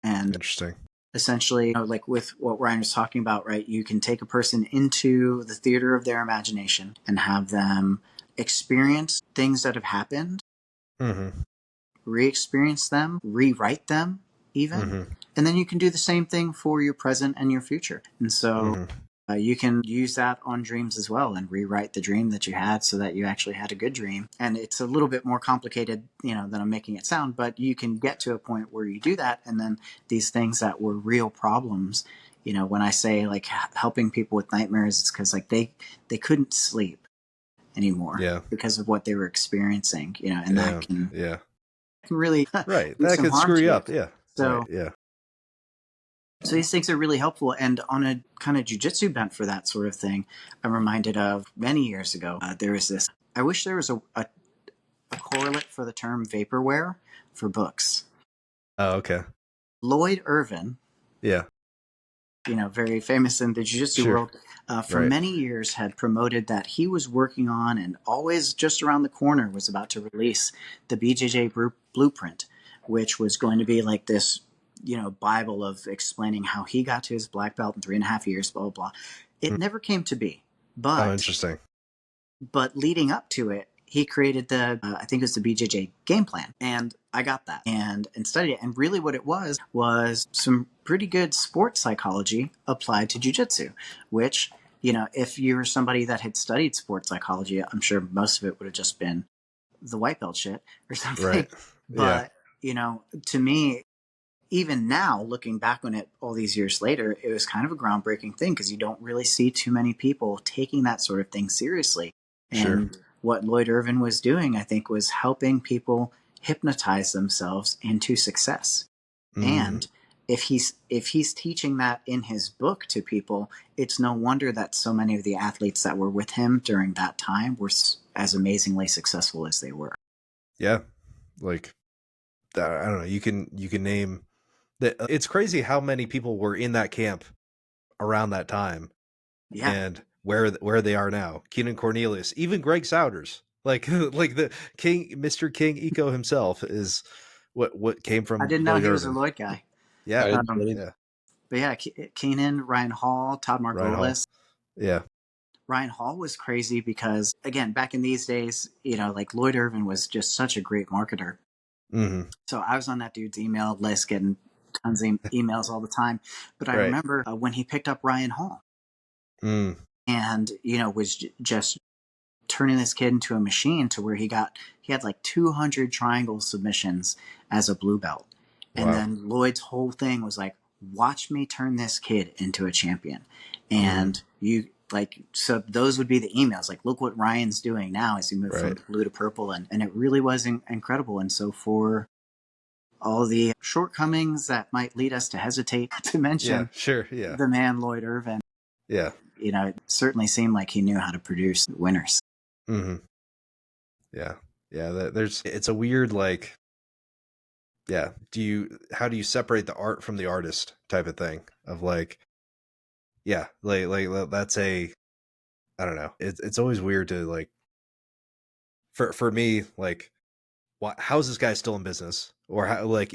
interesting. Essentially, like with what Ryan was talking about, right? You can take a person into the theater of their imagination and have them experience things that have happened, re-experience them, rewrite them even. And then you can do the same thing for your present and your future. And so you can use that on dreams as well and rewrite the dream that you had so that you actually had a good dream. And it's a little bit more complicated, than I'm making it sound, but you can get to a point where you do that. And then these things that were real problems, when I say like helping people with nightmares, it's because like they couldn't sleep anymore because of what they were experiencing, and that can really right. That could screw you up. Yeah. So right. So these things are really helpful. And on a kind of jiu-jitsu bent for that sort of thing, I'm reminded of many years ago, there was this, I wish there was a correlate for the term vaporware for books. Oh, okay. Lloyd Irvin, very famous in the jiu-jitsu world, for many years had promoted that he was working on and always just around the corner was about to release the BJJ Blueprint, which was going to be like this Bible of explaining how he got to his black belt in 3.5 years, blah, blah, blah. It never came to be. But, interesting. But leading up to it, he created the, I think it was the BJJ game plan. And I got that and studied it. And really what it was some pretty good sports psychology applied to jiu-jitsu, which, if you were somebody that had studied sports psychology, I'm sure most of it would have just been the white belt shit or something. Right. But, to me, even now, looking back on it all these years later, it was kind of a groundbreaking thing because you don't really see too many people taking that sort of thing seriously. And what Lloyd Irvin was doing, I think, was helping people hypnotize themselves into success. And if he's teaching that in his book to people, it's no wonder that so many of the athletes that were with him during that time were as amazingly successful as they were. Yeah. Like, I don't know. You can name that. It's crazy how many people were in that camp around that time. Yeah. And where they are now. Keenan Cornelius, even Greg Souders, like the King, Mr. King Eco himself is what came from. I didn't know Lloyd he was a Irvin. Lloyd guy. Yeah. But yeah, Keenan, Ryan Hall, Todd Margolis. Yeah. Ryan Hall was crazy because, again, back in these days, like Lloyd Irvin was just such a great marketer. Mm-hmm. So I was on that dude's email list getting tons of emails all the time. But I Right. remember when he picked up Ryan Hall and, was just turning this kid into a machine to where he had like 200 triangle submissions as a blue belt. And then Lloyd's whole thing was like, watch me turn this kid into a champion. And so those would be the emails. Like, look what Ryan's doing now as he moved from blue to purple. And it really was incredible. And so for all the shortcomings that might lead us to hesitate to mention the man, Lloyd Irvin, it certainly seemed like he knew how to produce winners. Mm-hmm. Yeah. It's a weird, like, how do you separate the art from the artist type of thing of like, like that's I don't know. It's always weird to like, for me, like, how is this guy still in business? Or how, like,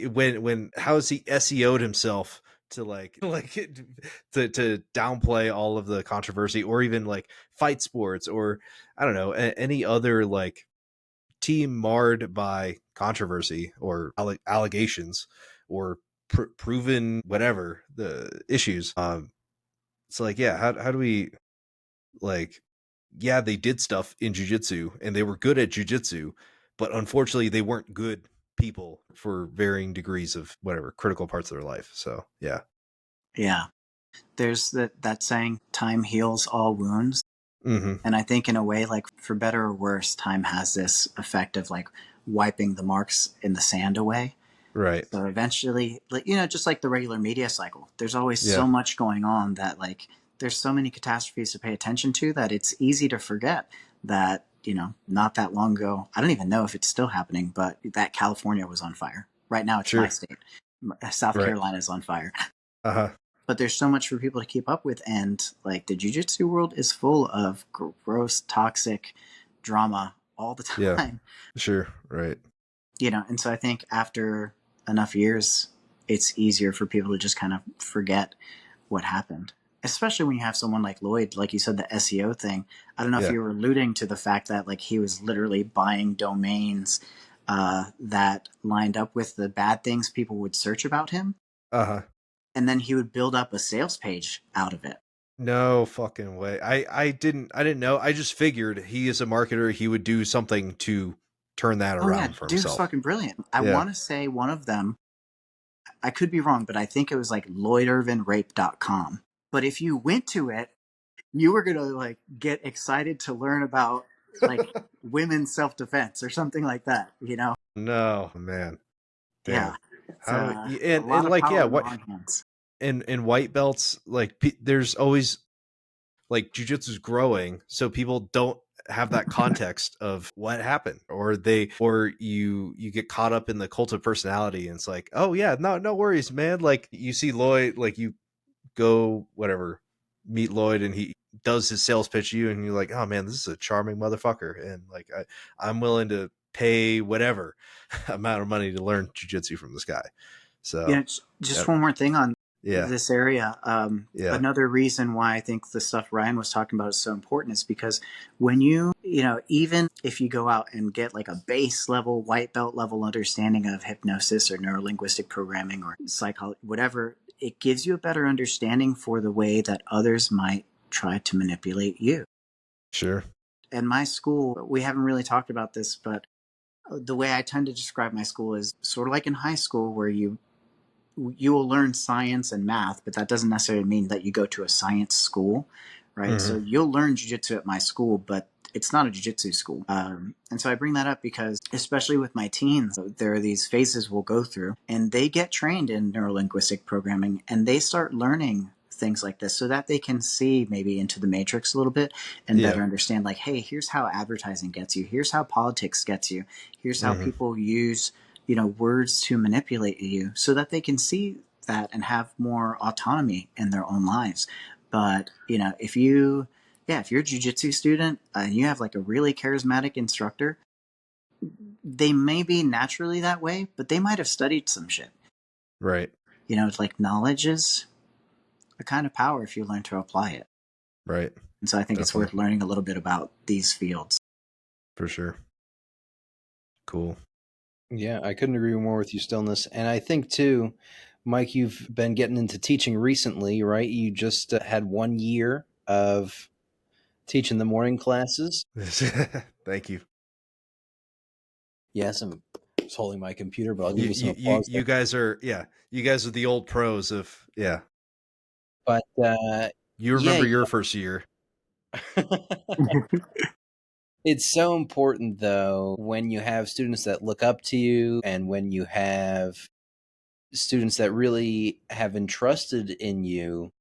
how has he SEO'd himself to like to downplay all of the controversy, or even like fight sports, or I don't know, any other like team marred by controversy or allegations or proven whatever the issues. So like, how do we, like, they did stuff in jiu-jitsu and they were good at jiu-jitsu, but unfortunately they weren't good people for varying degrees of whatever critical parts of their life. So yeah there's that saying, time heals all wounds. And I think in a way, like, for better or worse, time has this effect of like wiping the marks in the sand away. Right. So eventually, like, just like the regular media cycle, there's always so much going on that, like, there's so many catastrophes to pay attention to that it's easy to forget that, not that long ago, I don't even know if it's still happening, but that California was on fire. Right now it's my state. South Carolina is on fire. But there's so much for people to keep up with, and like the jiu-jitsu world is full of gross, toxic drama all the time. Right. And so I think after enough years, it's easier for people to just kind of forget what happened. Especially when you have someone like Lloyd, like you said, the SEO thing. I don't know if you were alluding to the fact that like he was literally buying domains that lined up with the bad things people would search about him. And then he would build up a sales page out of it. No fucking way. I didn't know. I just figured he is a marketer. He would do something to turn that around for himself. Dude's fucking brilliant. I want to say one of them, I could be wrong, but I think it was like LloydIrvinRape.com. But if you went to it, you were going to like get excited to learn about like women's self-defense or something like that, No, man. Damn. How, and like, what in white belts, like there's always like jiu-jitsu's growing, so people don't have that context of what happened, or you get caught up in the cult of personality, and it's like, oh yeah, no worries, man. Like you see Lloyd, like you go meet Lloyd, and he does his sales pitch to you, and you're like, oh man, this is a charming motherfucker, and like I'm willing to pay whatever amount of money to learn jiu-jitsu from this guy. So just one more thing on this area. Another reason why I think the stuff Ryan was talking about is so important is because when even if you go out and get like a base level, white belt level understanding of hypnosis or neurolinguistic programming or psychology, whatever, it gives you a better understanding for the way that others might try to manipulate you. Sure. In my school, we haven't really talked about this, but the way I tend to describe my school is sort of like in high school, where you will learn science and math, but that doesn't necessarily mean that you go to a science school, right? So you'll learn jiu-jitsu at my school, but it's not a jiu-jitsu school. And so I bring that up because, especially with my teens, there are these phases we'll go through, and they get trained in neurolinguistic programming, and they start learning things like this so that they can see maybe into the matrix a little bit and better understand, like, hey, here's how advertising gets you. Here's how politics gets you. Here's how people use words to manipulate you, so that they can see that and have more autonomy in their own lives. But, if you're a jiu-jitsu student and you have like a really charismatic instructor, they may be naturally that way, but they might have studied some shit. Right. It's like knowledge is a kind of power if you learn to apply it. Right. And so I think it's Definitely. worth learning a little bit about these fields. For sure. Cool. Yeah, I couldn't agree more with you, Stillness. And I think, too, Mike, you've been getting into teaching recently, right? You just had 1 year of teaching the morning classes. Thank you. Yes, I'm just holding my computer, but I'll give you some applause. You guys are, you guys are the old pros of, But you remember your first year. It's so important, though, when you have students that look up to you and when you have students that really have entrusted in you,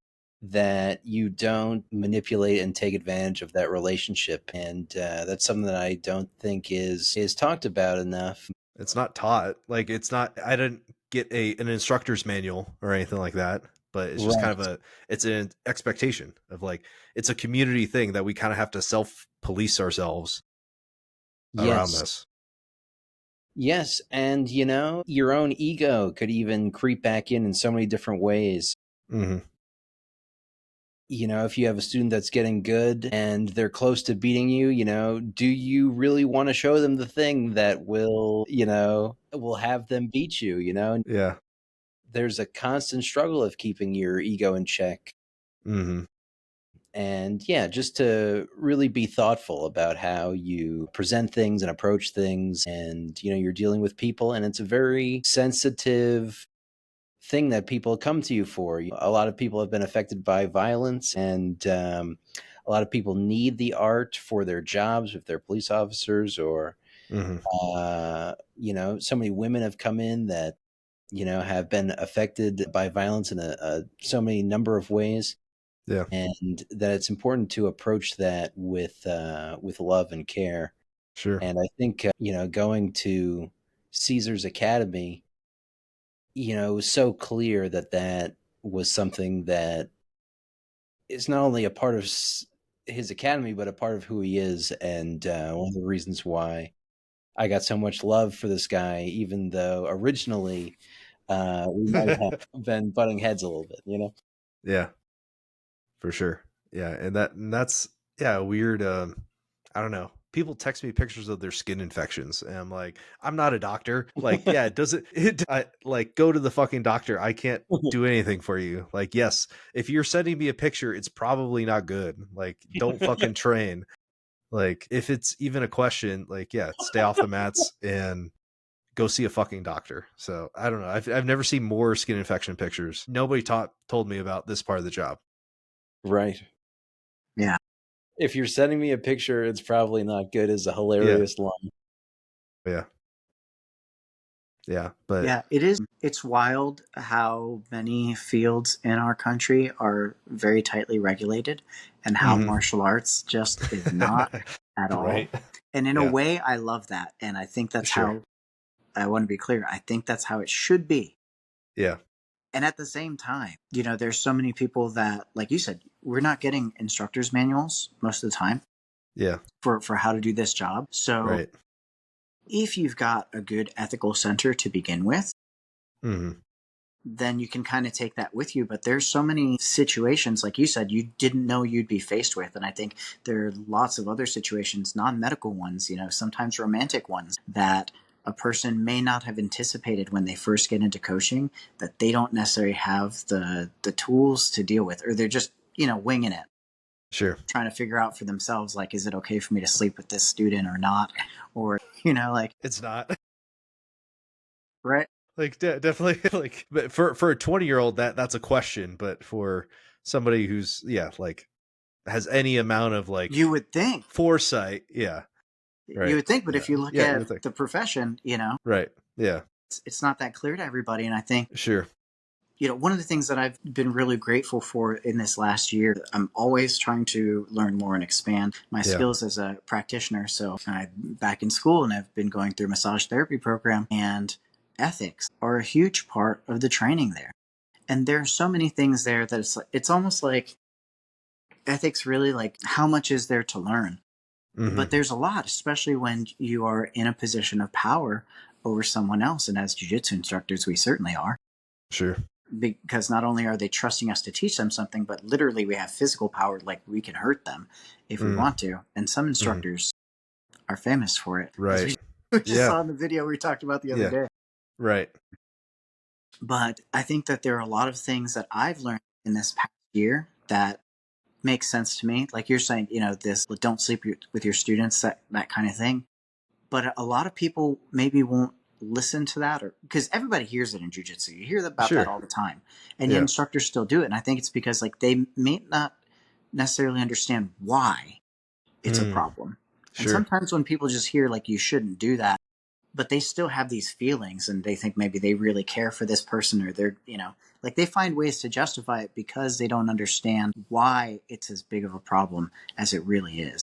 that you don't manipulate and take advantage of that relationship. And that's something that I don't think is talked about enough. It's not taught. Like, it's not, I didn't get an instructor's manual or anything like that, but it's just kind of it's an expectation of, like, it's a community thing that we kind of have to self-police ourselves around this. Yes, and your own ego could even creep back in so many different ways. Mm-hmm. If you have a student that's getting good and they're close to beating you, do you really want to show them the thing that will have them beat you, Yeah. There's a constant struggle of keeping your ego in check. Mm-hmm. And just to really be thoughtful about how you present things and approach things. And, you're dealing with people, and it's a very sensitive thing that people come to you for. A lot of people have been affected by violence, and a lot of people need the art for their jobs, if they're police officers, or, so many women have come in that, have been affected by violence in so many number of ways. Yeah. And that it's important to approach that with love and care. Sure. And I think, going to Cesar's Academy, it was so clear that was something that is not only a part of his academy, but a part of who he is. And one of the reasons why I got so much love for this guy, even though originally we might have been butting heads a little bit, Yeah, for sure. Yeah. And that's weird. I don't know. People text me pictures of their skin infections, and I'm like, I'm not a doctor. Like, yeah, I like, go to the fucking doctor. I can't do anything for you. Like, yes, if you're sending me a picture, it's probably not good. Like, don't fucking train. Like, if it's even a question, like, yeah, stay off the mats and go see a fucking doctor. So I don't know. I've never seen more skin infection pictures. Nobody told me about this part of the job. Right. Yeah. If you're sending me a picture, it's probably not good is a hilarious line. Yeah. Yeah. But yeah, it is. It's wild how many fields in our country are very tightly regulated and how martial arts just is not at all. Right. And in a way, I love that. And I think that's how, I want to be clear, I think that's how it should be. Yeah. And at the same time, there's so many people that, like you said, we're not getting instructor's manuals most of the time. Yeah. For how to do this job. So if you've got a good ethical center to begin with, then you can kind of take that with you. But there's so many situations, like you said, you didn't know you'd be faced with. And I think there are lots of other situations, non-medical ones, sometimes romantic ones, that a person may not have anticipated when they first get into coaching, that they don't necessarily have the tools to deal with, or they're just, winging it. Sure. Trying to figure out for themselves, like, is it okay for me to sleep with this student or not? Or, like, it's not. Right. Like, definitely, like, but for a 20-year-old, that's a question. But for somebody who's, like, has any amount of, like, you would think foresight. Yeah. Right. You would think, but if you look at the profession, right. Yeah. It's not that clear to everybody. And I think, sure. One of the things that I've been really grateful for in this last year, I'm always trying to learn more and expand my skills as a practitioner. So I'm back in school and I've been going through a massage therapy program, and ethics are a huge part of the training there. And there are so many things there that it's almost like ethics really, like, how much is there to learn? But there's a lot, especially when you are in a position of power over someone else. And as jiu-jitsu instructors, we certainly are. Sure. because not only are they trusting us to teach them something, but literally we have physical power, like we can hurt them if we want to. And some instructors are famous for it. Right. As we just saw in the video we talked about the other day. Right. But I think that there are a lot of things that I've learned in this past year that make sense to me. Like you're saying, this don't sleep with your students, that kind of thing. But a lot of people maybe won't listen to that, or because everybody hears it in jiu-jitsu. You hear about that all the time. And yet instructors still do it. And I think it's because like they may not necessarily understand why it's a problem. And sometimes when people just hear like you shouldn't do that, but they still have these feelings and they think maybe they really care for this person, or they're, like they find ways to justify it because they don't understand why it's as big of a problem as it really is.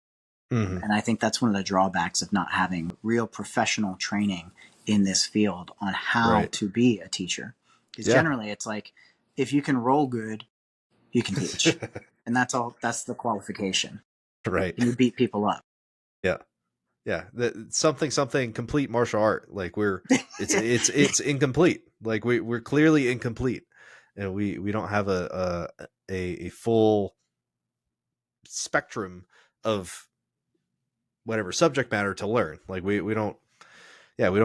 And I think that's one of the drawbacks of not having real professional training in this field on how to be a teacher. Because generally it's like, if you can roll good, you can teach. And that's the qualification. Right. And you beat people up. Yeah. Yeah. Something complete martial art. Like it's incomplete. Like we're clearly incomplete. And we don't have a full spectrum of whatever subject matter to learn. Like we don't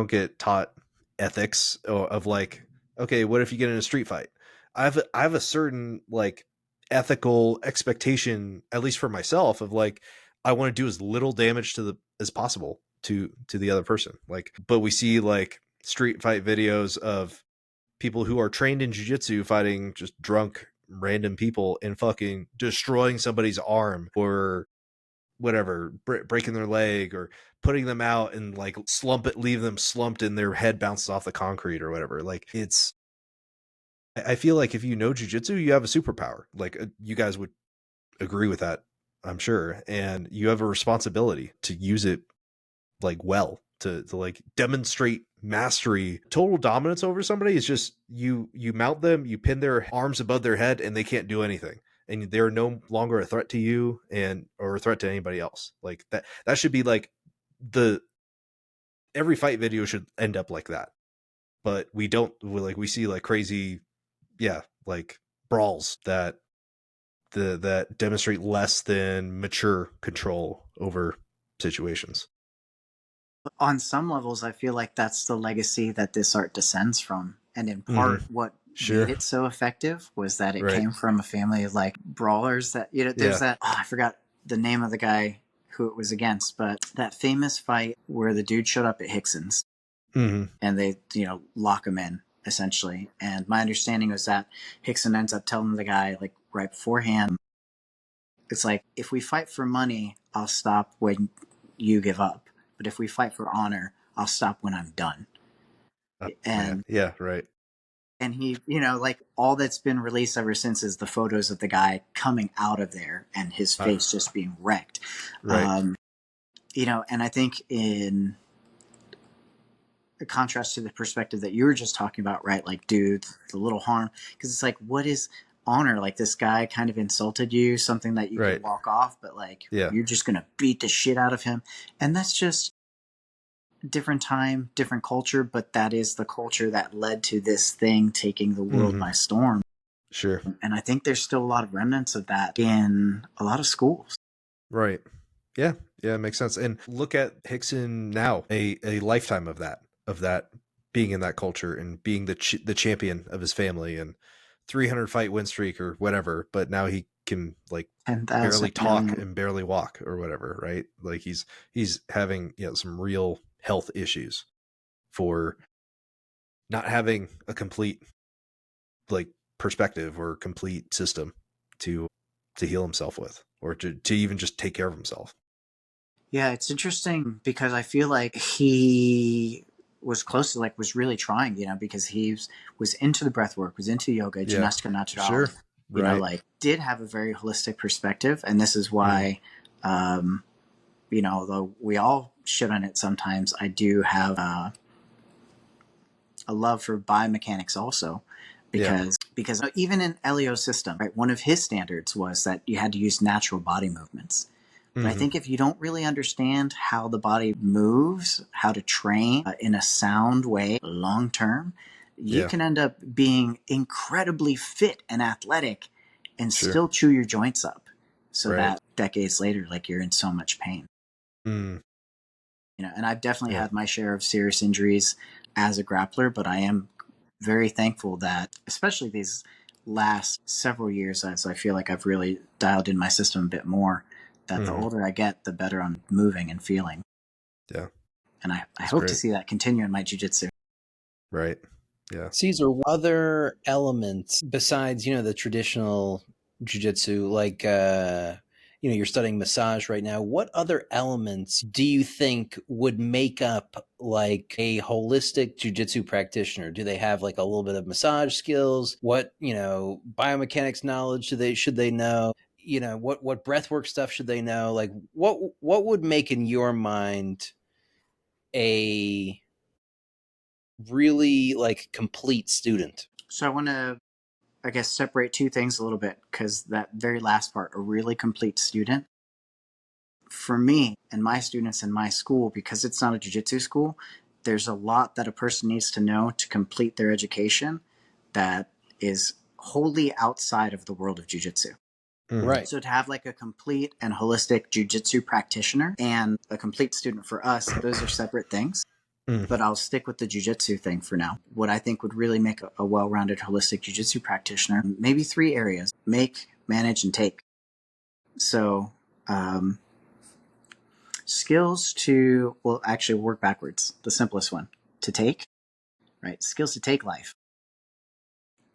get taught ethics of like, okay, what if you get in a street fight? I have a certain like ethical expectation, at least for myself, of like, I want to do as little damage as possible to the other person. Like, but we see like street fight videos of people who are trained in jiu-jitsu fighting just drunk random people and fucking destroying somebody's arm, or whatever, breaking their leg, or putting them out and like leave them slumped and their head bounces off the concrete or whatever. Like I feel like if you know jiu-jitsu, you have a superpower. Like you guys would agree with that, I'm sure. And you have a responsibility to use it like well, to like demonstrate mastery. Total dominance over somebody is just you mount them, you pin their arms above their head and they can't do anything. And they're no longer a threat to you or a threat to anybody else. Like that should be like every fight video should end up like that. But we we see like crazy, like brawls that demonstrate less than mature control over situations. On some levels, I feel like that's the legacy that this art descends from. And in part, what made it so effective was that it came from a family of like brawlers that, there's that, I forgot the name of the guy who it was against, but that famous fight where the dude showed up at Hickson's and they, lock him in essentially. And my understanding was that Hickson ends up telling the guy like right beforehand, it's like, if we fight for money, I'll stop when you give up. But if we fight for honor, I'll stop when I'm done. And right. And he, like all that's been released ever since is the photos of the guy coming out of there and his face just being wrecked. Right. And I think in contrast to the perspective that you were just talking about, right? Like, dude, the little harm, because it's like, what is honor? Like, this guy kind of insulted you, something that you can walk off, but like, you're just going to beat the shit out of him. And that's just different time, different culture, but that is the culture that led to this thing taking the world by storm. Sure. And I think there's still a lot of remnants of that in a lot of schools. Right. Yeah. Yeah, it makes sense. And look at Hickson now, a lifetime of that being in that culture and being the champion of his family and 300 fight win streak or whatever. But now he can like barely talk and barely walk or whatever. Right. Like he's having some real health issues for not having a complete like perspective or complete system to heal himself with, or to even just take care of himself. Yeah, it's interesting because I feel like he was close to was really trying, because he was into the breath work, was into yoga, gymnastica natural, did have a very holistic perspective. And this is why, although we all shit on it sometimes, I do have a love for biomechanics also. Because even in Elio's system, right, one of his standards was that you had to use natural body movements. But I think if you don't really understand how the body moves, how to train in a sound way long term, you can end up being incredibly fit and athletic and still chew your joints up, so that decades later, like, you're in so much pain. Mm. You know, and I've definitely had my share of serious injuries as a grappler, but I am very thankful that, especially these last several years, as I feel like I've really dialed in my system a bit more, that the older I get, the better I'm moving and feeling. Yeah. And I hope to see that continue in my jiu-jitsu. Right. Yeah. Cesar, other elements besides, the traditional jiu-jitsu, like, you're studying massage right now. What other elements do you think would make up like a holistic jiu-jitsu practitioner? Do they have like a little bit of massage skills? What, biomechanics knowledge should they know? What breathwork stuff should they know? Like what would make in your mind a really like complete student? So I want to, I guess, separate two things a little bit, because that very last part, a really complete student, for me and my students in my school, because it's not a jiu-jitsu school, there's a lot that a person needs to know to complete their education that is wholly outside of the world of jiu-jitsu. Right. So to have like a complete and holistic jiu-jitsu practitioner and a complete student, for us, those are separate things. But I'll stick with the jiu-jitsu thing for now. What I think would really make a well-rounded holistic jiu-jitsu practitioner, maybe 3 areas: make, manage, and take. So skills to, well, actually work backwards. The simplest one, to take, right? Skills to take life,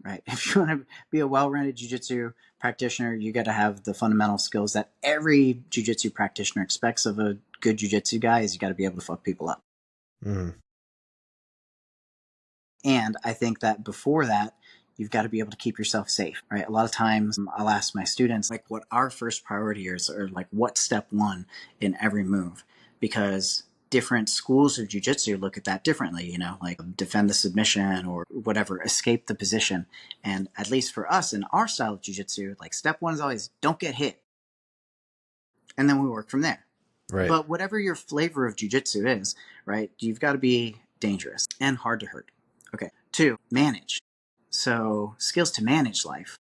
right? If you want to be a well-rounded jiu-jitsu practitioner, you got to have the fundamental skills that every jiu-jitsu practitioner expects of a good jiu-jitsu guy. Is you got to be able to fuck people up. And I think that before that, you've got to be able to keep yourself safe, right? A lot of times I'll ask my students, like, what our first priority is, or like what's step one in every move, because different schools of jiu-jitsu look at that differently, like defend the submission or whatever, escape the position. And at least for us in our style of jiu-jitsu, like step one is always don't get hit. And then we work from there. Right. But whatever your flavor of jiu-jitsu is, right, you've got to be dangerous and hard to hurt. Okay. 2, manage. So skills to manage life.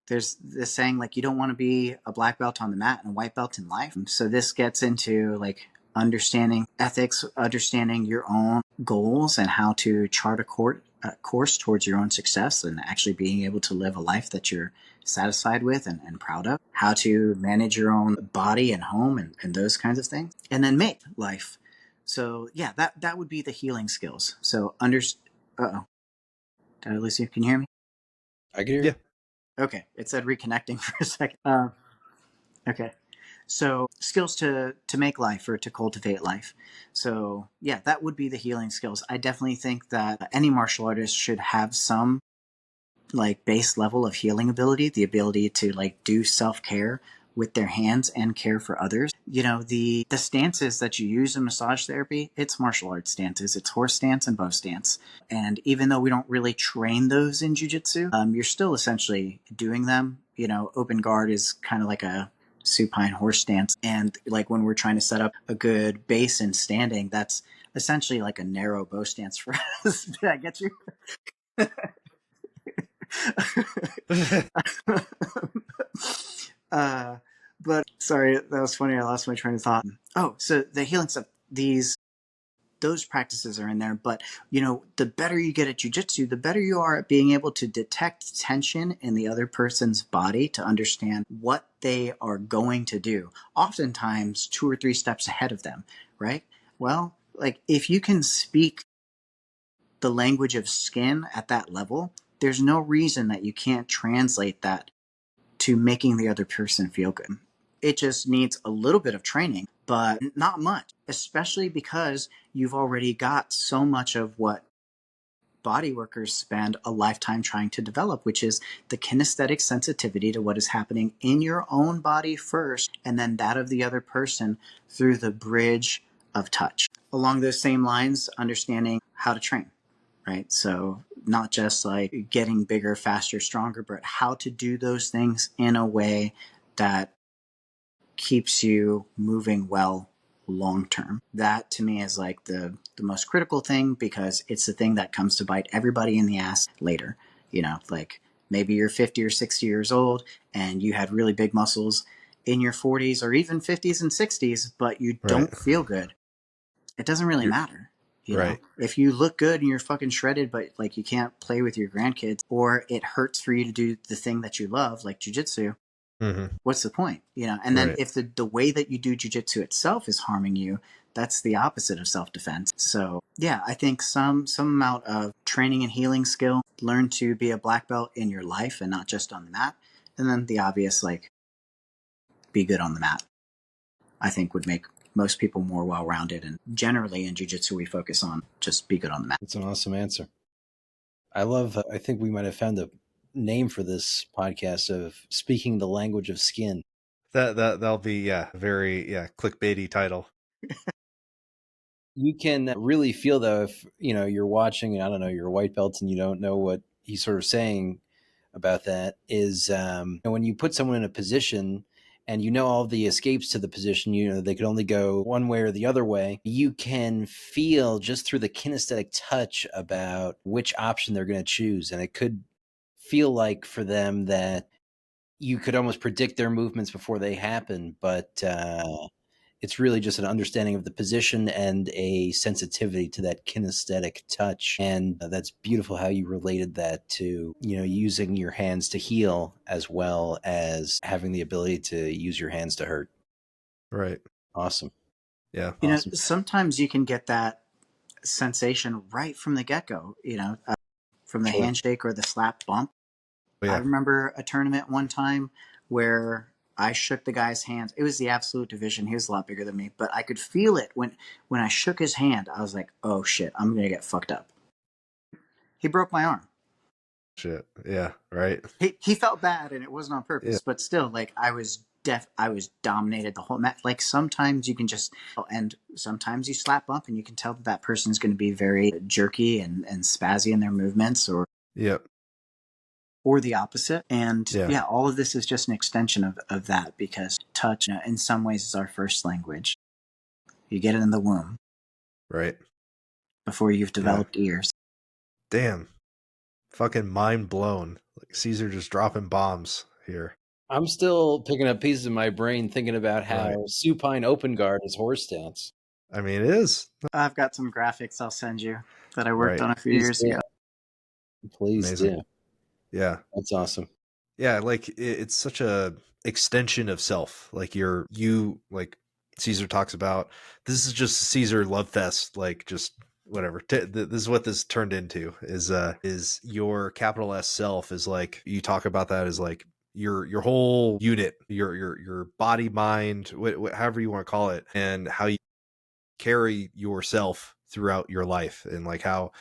There's this saying, like, you don't want to be a black belt on the mat and a white belt in life. So this gets into like understanding ethics, understanding your own goals and how to chart a course towards your own success, and actually being able to live a life that you're satisfied with and proud of, how to manage your own body and home and those kinds of things. And then make life. So yeah, that would be the healing skills. So uh-oh. Did I lose you? Can you hear me? I can hear you. Okay. It said reconnecting for a second. Okay. So skills to make life, or to cultivate life. So yeah, that would be the healing skills. I definitely think that any martial artist should have some like base level of healing ability, the ability to like do self-care with their hands and care for others. The stances that you use in massage therapy, it's martial arts stances. It's horse stance and bow stance. And even though we don't really train those in jiu-jitsu, you're still essentially doing them. Open guard is kind of like a supine horse stance. And like when we're trying to set up a good base in standing, that's essentially like a narrow bow stance for us. Did I get you? But sorry, that was funny. I lost my train of thought. Oh, so the healing stuff, those practices are in there. But the better you get at jiu-jitsu, the better you are at being able to detect tension in the other person's body, to understand what they are going to do. Oftentimes 2 or 3 steps ahead of them, right? Well, like if you can speak the language of skin at that level, there's no reason that you can't translate that to making the other person feel good. It just needs a little bit of training, but not much, especially because you've already got so much of what body workers spend a lifetime trying to develop, which is the kinesthetic sensitivity to what is happening in your own body first, and then that of the other person through the bridge of touch. Along those same lines, understanding how to train, right? So not just like getting bigger, faster, stronger, but how to do those things in a way that keeps you moving well long term. That to me is like the most critical thing, because it's the thing that comes to bite everybody in the ass later. You know, like maybe you're 50 or 60 years old and you had really big muscles in your 40s or even 50s and 60s, but you Right. don't feel good. It doesn't really matter. You know, Right. if you look good and you're fucking shredded, but like you can't play with your grandkids, or it hurts for you to do the thing that you love, like jujitsu, what's the point? You know, and then Right. if the way that you do jujitsu itself is harming you, that's the opposite of self-defense. So yeah, I think some amount of training and healing skill, learn to be a black belt in your life and not just on the mat. And then the obvious, like, be good on the mat, I think would make most people more well-rounded. And generally in jiu-jitsu, we focus on just be good on the mat. It's an awesome answer. I think we might have found a name for this podcast of speaking the language of skin. That'll be very clickbaity title. You can really feel though if you're watching and I don't know, you're a white belt and you don't know what he's sort of saying about that is when you put someone in a position and all the escapes to the position, they could only go one way or the other way. You can feel just through the kinesthetic touch about which option they're going to choose. And it could feel like for them that you could almost predict their movements before they happen. But it's really just an understanding of the position and a sensitivity to that kinesthetic touch. And that's beautiful how you related that to, using your hands to heal as well as having the ability to use your hands to hurt. Right. Awesome. Yeah. You Awesome. know, sometimes you can get that sensation right from the get-go, from the Sure. handshake or the slap bump. Yeah. I remember a tournament one time where I shook the guy's hands. It was the absolute division. He was a lot bigger than me, but I could feel it when I shook his hand. I was like, "Oh shit, I'm gonna get fucked up." He broke my arm. Shit. Yeah. Right. He felt bad, and it wasn't on purpose, but still, like I was I was dominated the whole match. Like sometimes you can just, and sometimes you slap bump, and you can tell that that person's going to be very jerky and spazzy in their movements, or the opposite. And yeah, all of this is just an extension of that, because touch, in some ways, is our first language. You get it in the womb, right, before you've developed ears. Damn, fucking mind blown. Like Cesar just dropping bombs here. I'm still picking up pieces of my brain thinking about how supine open guard is horse stance. I mean, it is. I've got some graphics I'll send you that I worked on a few years ago. Please do. Yeah. That's awesome. Yeah, like it's such a extension of self. Like you like Cesar talks about, this is just Cesar love fest, like just whatever. This is what this turned into is your capital S self is like, you talk about that as like your whole unit, your body, mind, however you want to call it, and how you carry yourself throughout your life, and like how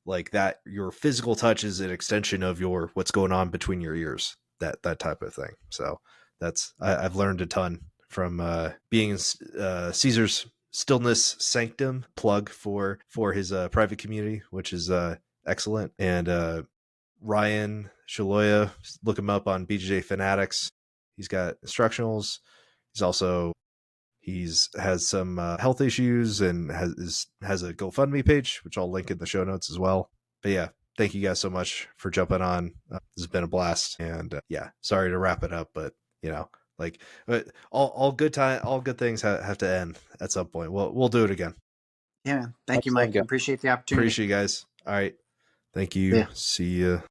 like that your physical touch is an extension of your what's going on between your ears, that type of thing. So that's I've learned a ton from being Cesar's Stillness Sanctum, plug for his private community, which is excellent. And Ryan Scialoia, look him up on BJJ Fanatics. He's got instructionals. He's has some health issues and has a GoFundMe page, which I'll link in the show notes as well. But yeah, thank you guys so much for jumping on. This has been a blast. And yeah, sorry to wrap it up, but like all good things have to end at some point. We'll do it again. Yeah, thank you, Mike. Appreciate the opportunity. Appreciate you guys. All right, thank you. Yeah. See you.